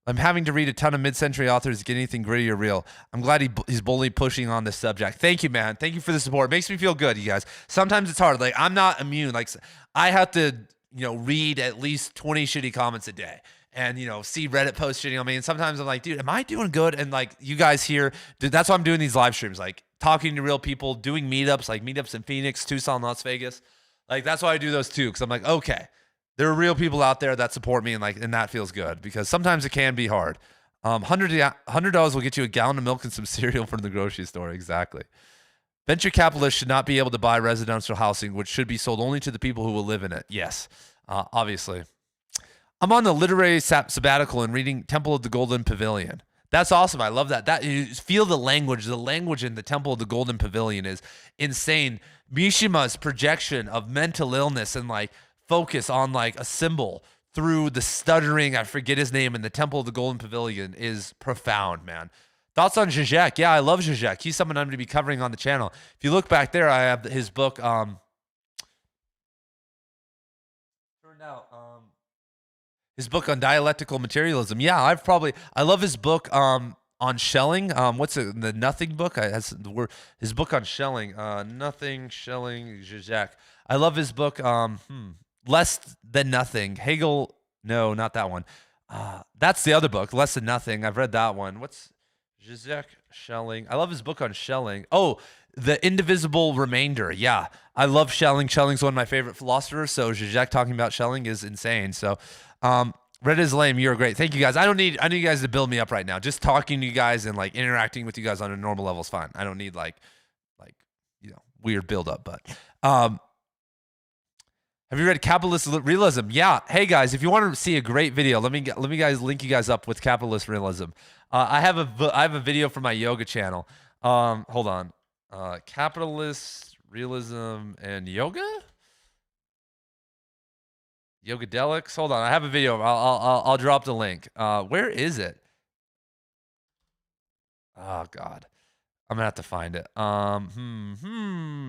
I'm having to read a ton of mid-century authors to get anything gritty or real. I'm glad he's boldly pushing on this subject. Thank you, man. Thank you for the support. It makes me feel good, you guys. Sometimes it's hard. Like, I'm not immune. Like, I have to, read at least 20 shitty comments a day and, see Reddit posts shitting on me. And sometimes I'm like, dude, am I doing good? And like, you guys here, dude, that's why I'm doing these live streams. Like, talking to real people, doing meetups, like meetups in Phoenix, Tucson, Las Vegas. Like, that's why I do those too. Cause I'm like, okay, there are real people out there that support me, and that feels good because sometimes it can be hard. $100 will get you a gallon of milk and some cereal from the grocery store. Exactly. Venture capitalists should not be able to buy residential housing, which should be sold only to the people who will live in it. Yes, obviously. I'm on the literary sabbatical and reading Temple of the Golden Pavilion. That's awesome. I love that. That you feel the language. The language in the Temple of the Golden Pavilion is insane. Mishima's projection of mental illness and focus on a symbol through the stuttering, I forget his name, in the Temple of the Golden Pavilion is profound, man. Thoughts on Zizek? Yeah, I love Zizek. He's someone I'm going to be covering on the channel. If you look back there, I have his book. His book on dialectical materialism. Yeah, I love his book on Schelling. What's it? The Nothing book. His book on Schelling. Nothing Schelling Zizek. I love his book. Less Than Nothing. Hegel. No, not that one. That's the other book. Less Than Nothing. I've read that one. What's Zizek Schelling? I love his book on Schelling. Oh, The Indivisible Remainder. Yeah, I love Schelling. Schelling's one of my favorite philosophers. So Zizek talking about Schelling is insane. So, Red is lame. You're great. Thank you guys. I need you guys to build me up right now. Just talking to you guys and interacting with you guys on a normal level is fine. I don't need weird build up. But have you read Capitalist Realism? Yeah. Hey guys, if you want to see a great video, let me guys link you guys up with Capitalist Realism. I have a video from my yoga channel. Hold on. Capitalist Realism and Yoga. Yogadelics. Hold on, I have a video. I'll drop the link. Where is it? Oh God, I'm gonna have to find it.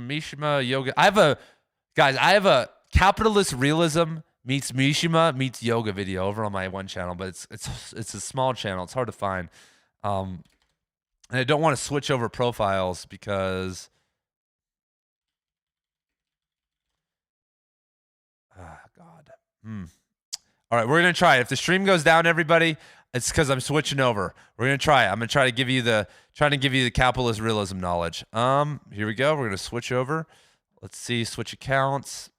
Mishima Yoga. I have a Capitalist Realism meets Mishima meets Yoga video over on my one channel, but it's a small channel. It's hard to find. And I don't want to switch over profiles because. God. All right, we're gonna try it. If the stream goes down, everybody, it's because I'm switching over. We're gonna try it. I'm gonna try to give you the Capitalist Realism knowledge. Here we go. We're gonna switch over. Let's see. Switch accounts.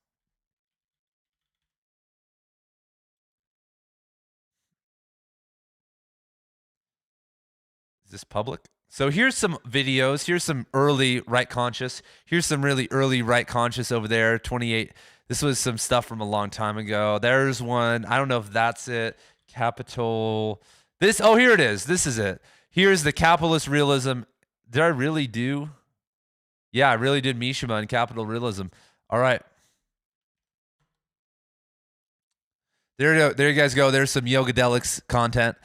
Is this public? So here's some videos. Here's some early right conscious. Here's some really early right conscious over there. 28. This was some stuff from a long time ago. There's one. I don't know if that's it. Capital. This. Oh, here it is. This is it. Here's the Capitalist Realism. Did I really do? Yeah, I really did Mishima and Capital Realism. All right. There you guys go. There's some Yogadelics content.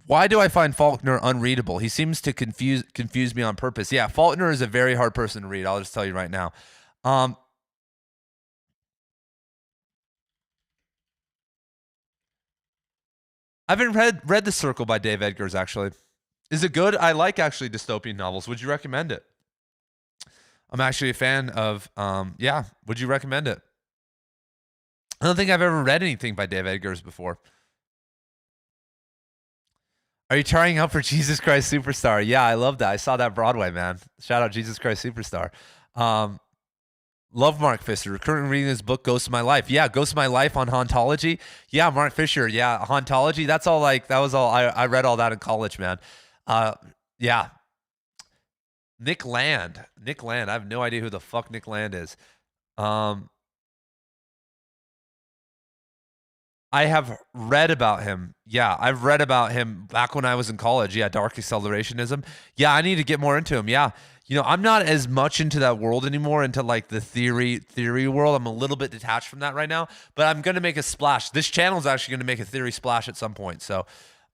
Why do I find Faulkner unreadable? He seems to confuse me on purpose. Yeah, Faulkner is a very hard person to read. I'll just tell you right now. I haven't read The Circle by Dave Eggers, actually. Is it good? I like actually dystopian novels. Would you recommend it? I'm actually a fan of, yeah, would you recommend it? I don't think I've ever read anything by Dave Eggers before. Are you trying out for Jesus Christ Superstar? Yeah, I love that. I saw that Broadway, man. Shout out Jesus Christ Superstar. Love Mark Fisher. Currently reading his book, Ghost of My Life. Yeah, Ghost of My Life on Hauntology. Yeah, Mark Fisher. Yeah, Hauntology. That's all that was all. I read all that in college, man. Yeah. Nick Land. I have no idea who the fuck Nick Land is. I have read about him. Yeah, I've read about him back when I was in college. Yeah, dark accelerationism. Yeah, I need to get more into him. Yeah. I'm not as much into that world anymore, into like the theory world. I'm a little bit detached from that right now, but I'm going to make a splash. This channel is actually going to make a theory splash at some point. So,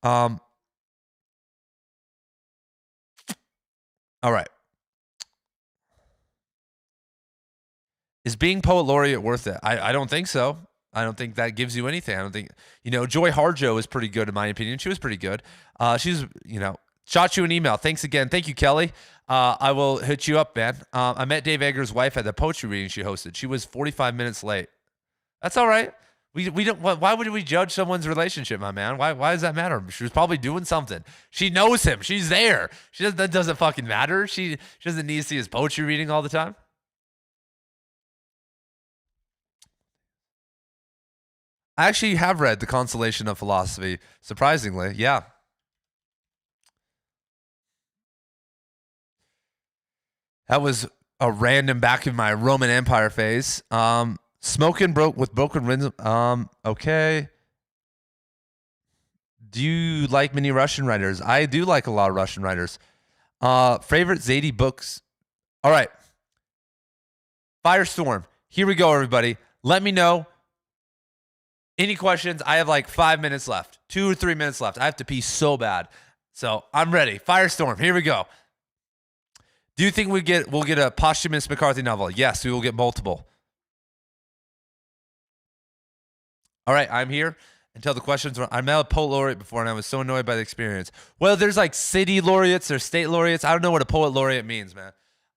um all right. Is being poet laureate worth it? I don't think so. I don't think that gives you anything. I don't think, Joy Harjo is pretty good in my opinion. She was pretty good. She's, shot you an email. Thanks again. Thank you, Kelly. I will hit you up, man. I met Dave Egger's wife at the poetry reading she hosted. She was 45 minutes late. That's all right. We don't. Why would we judge someone's relationship, my man? Why does that matter? She was probably doing something. She knows him. She's there. That doesn't fucking matter. She doesn't need to see his poetry reading all the time. I actually have read The Consolation of Philosophy, surprisingly. Yeah. That was a random back in my Roman Empire phase. Smoking broke with broken rhythm. Okay. Do you like many Russian writers? I do like a lot of Russian writers. Favorite Zadie books. All right. Firestorm. Here we go, everybody. Let me know. Any questions? I have like 5 minutes left, 2 or 3 minutes left. I have to pee so bad. So I'm ready. Firestorm. Here we go. Do you think we'll get a posthumous McCarthy novel? Yes, we will get multiple. All right, I'm here until the questions were. I met a poet laureate before, and I was so annoyed by the experience. Well, there's like city laureates, there's state laureates. I don't know what a poet laureate means, man.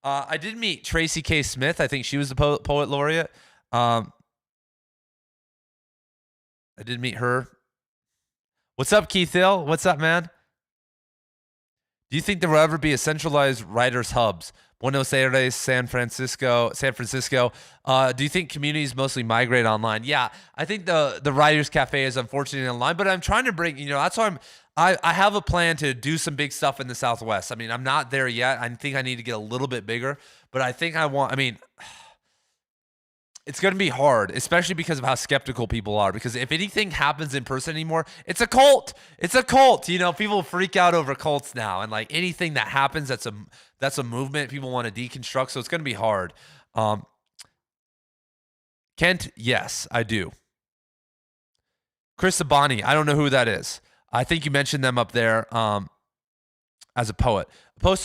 I did meet Tracy K. Smith. I think she was the poet laureate. I did meet her. What's up, Keith Hill? What's up, man? Do you think there will ever be a centralized writers' hubs? Buenos Aires, San Francisco. Do you think communities mostly migrate online? Yeah, I think the Writers Cafe is unfortunately online, but I'm trying to bring, that's why I have a plan to do some big stuff in the Southwest. I mean, I'm not there yet. I think I need to get a little bit bigger, but I think it's going to be hard, especially because of how skeptical people are. Because if anything happens in person anymore, it's a cult. It's a cult. People freak out over cults now, and like anything that happens, that's a movement people want to deconstruct. So it's going to be hard. Kent, yes, I do. Chris Abani, I don't know who that is. I think you mentioned them up there as a poet. A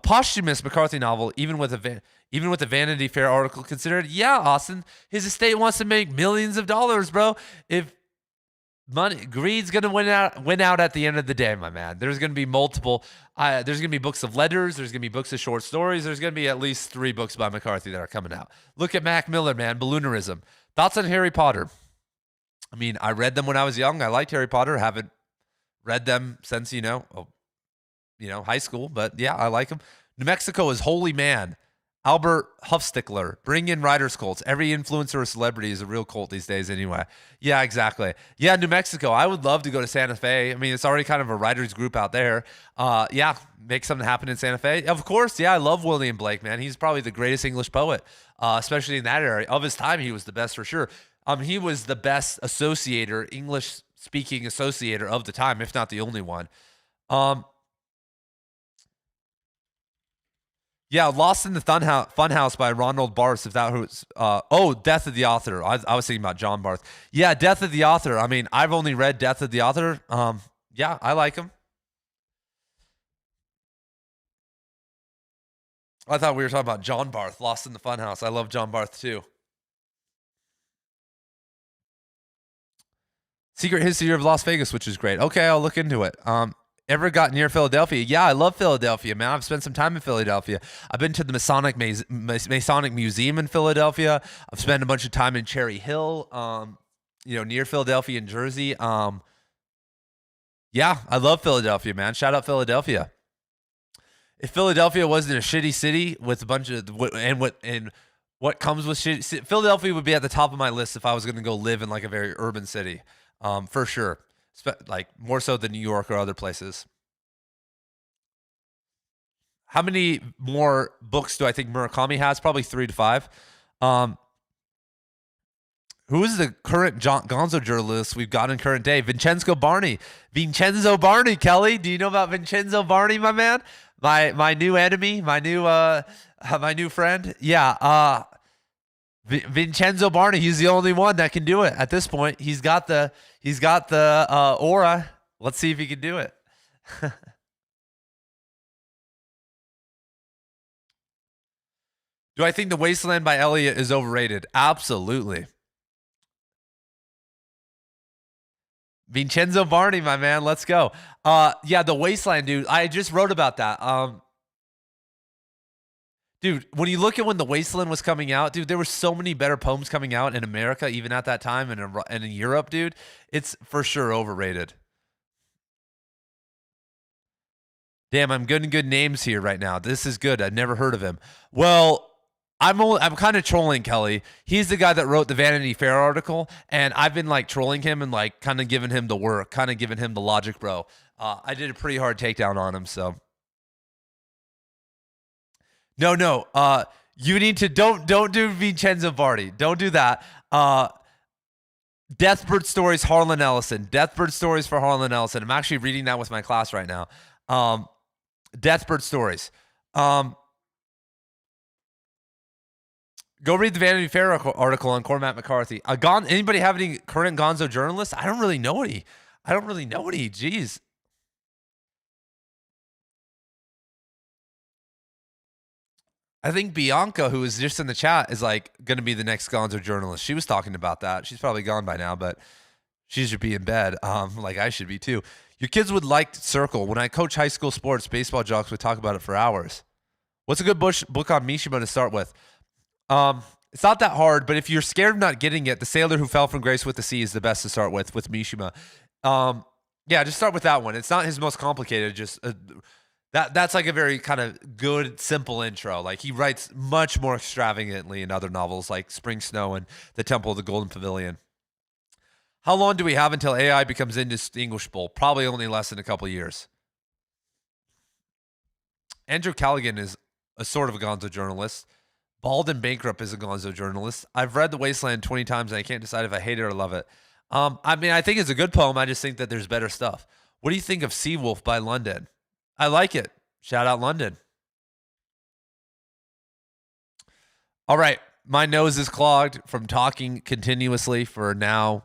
posthumous McCarthy novel, even with a Vanity Fair article considered. Yeah, Austin, his estate wants to make millions of dollars, bro. If greed's gonna win out at the end of the day, my man. There's gonna be multiple. There's gonna be books of letters. There's gonna be books of short stories. There's gonna be at least 3 books by McCarthy that are coming out. Look at Mac Miller, man. Balloonerism. Thoughts on Harry Potter? I mean, I read them when I was young. I liked Harry Potter. Haven't read them since high school, but yeah, I like them. New Mexico is holy man. Albert Huffstickler, bring in writers' cults. Every influencer or celebrity is a real cult these days anyway. Yeah, exactly. Yeah, New Mexico. I would love to go to Santa Fe. I mean, it's already kind of a writers group out there. Yeah, make something happen in Santa Fe. Of course, yeah, I love William Blake, man. He's probably the greatest English poet, especially in that area. Of his time, he was the best for sure. He was the best associator, English-speaking associator of the time, if not the only one. Yeah, Lost in the Funhouse by Ronald Barthes. If that was, Death of the Author. I was thinking about John Barth. Yeah, Death of the Author. I mean, I've only read Death of the Author. Yeah, I like him. I thought we were talking about John Barth, Lost in the Funhouse. I love John Barth too. Secret History of Las Vegas, which is great. Okay, I'll look into it. Ever got near Philadelphia? Yeah, I love Philadelphia, man. I've spent some time in Philadelphia. I've been to the Masonic Museum in Philadelphia. I've spent a bunch of time in Cherry Hill, near Philadelphia in Jersey. Yeah, I love Philadelphia, man. Shout out Philadelphia. If Philadelphia wasn't a shitty city with a bunch of what comes with shit, Philadelphia would be at the top of my list if I was going to go live in like a very urban city, for sure. Like more so than New York or other places. How many more books do I think Murakami has? Probably 3 to 5. Who is the current Gonzo journalist we've got in current day? Vincenzo Barney. Vincenzo Barney, Kelly. Do you know about Vincenzo Barney, my man? My new enemy, my new friend. Yeah. Vincenzo Barney. He's the only one that can do it at this point. He's got the aura. Let's see if he can do it. Do I think The Wasteland by Elliot is overrated? Absolutely. Vincenzo Barney, my man, let's go. Yeah, The Wasteland, dude. I just wrote about that. Dude, when you look at when The Wasteland was coming out, dude, there were so many better poems coming out in America, even at that time, and in Europe, dude. It's for sure overrated. Damn, I'm getting good names here right now. This is good. I've never heard of him. Well, I'm kind of trolling Kelly. He's the guy that wrote the Vanity Fair article, and I've been like trolling him and like kind of giving him the work, kind of giving him the logic, bro. I did a pretty hard takedown on him, so. No. You need to don't do Vincenzo Barney. Don't do that. Deathbird Stories, Harlan Ellison. Deathbird Stories for Harlan Ellison. I'm actually reading that with my class right now. Deathbird Stories. Go read the Vanity Fair article on Cormac McCarthy. Anybody have any current Gonzo journalists? I don't really know any. Jeez. I think Bianca, who was just in the chat, is like going to be the next Gonzo journalist. She was talking about that. She's probably gone by now, but she should be in bed, like I should be too. Your kids would like Circle. When I coach high school sports, baseball jocks would talk about it for hours. What's a good book on Mishima to start with? It's not that hard, but if you're scared of not getting it, The Sailor Who Fell from Grace with the Sea is the best to start with Mishima. Yeah, just start with that one. It's not his most complicated. Just that's like a very kind of good, simple intro. Like he writes much more extravagantly in other novels like Spring Snow and The Temple of the Golden Pavilion. How long do we have until AI becomes indistinguishable? Probably only less than a couple of years. Andrew Callaghan is a sort of a Gonzo journalist. Bald and Bankrupt is a Gonzo journalist. I've read The Wasteland 20 times and I can't decide if I hate it or love it. I mean, I think it's a good poem. I just think that there's better stuff. What do you think of Seawolf by London? I like it. Shout out London. All right. My nose is clogged from talking continuously for now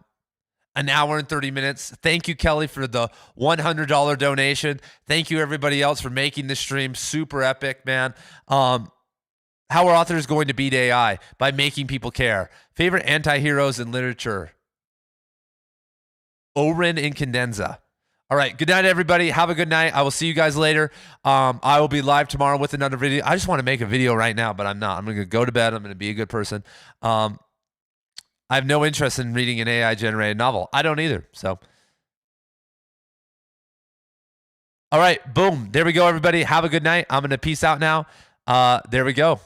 an hour and 30 minutes. Thank you, Kelly, for the $100 donation. Thank you, everybody else, for making this stream super epic, man. How are authors going to beat AI? By making people care. Favorite anti-heroes in literature? Oren and Cadenza. All right. Good night, everybody. Have a good night. I will see you guys later. I will be live tomorrow with another video. I just want to make a video right now, but I'm not. I'm going to go to bed. I'm going to be a good person. I have no interest in reading an AI-generated novel. I don't either. So, all right. Boom. There we go, everybody. Have a good night. I'm going to peace out now. There we go.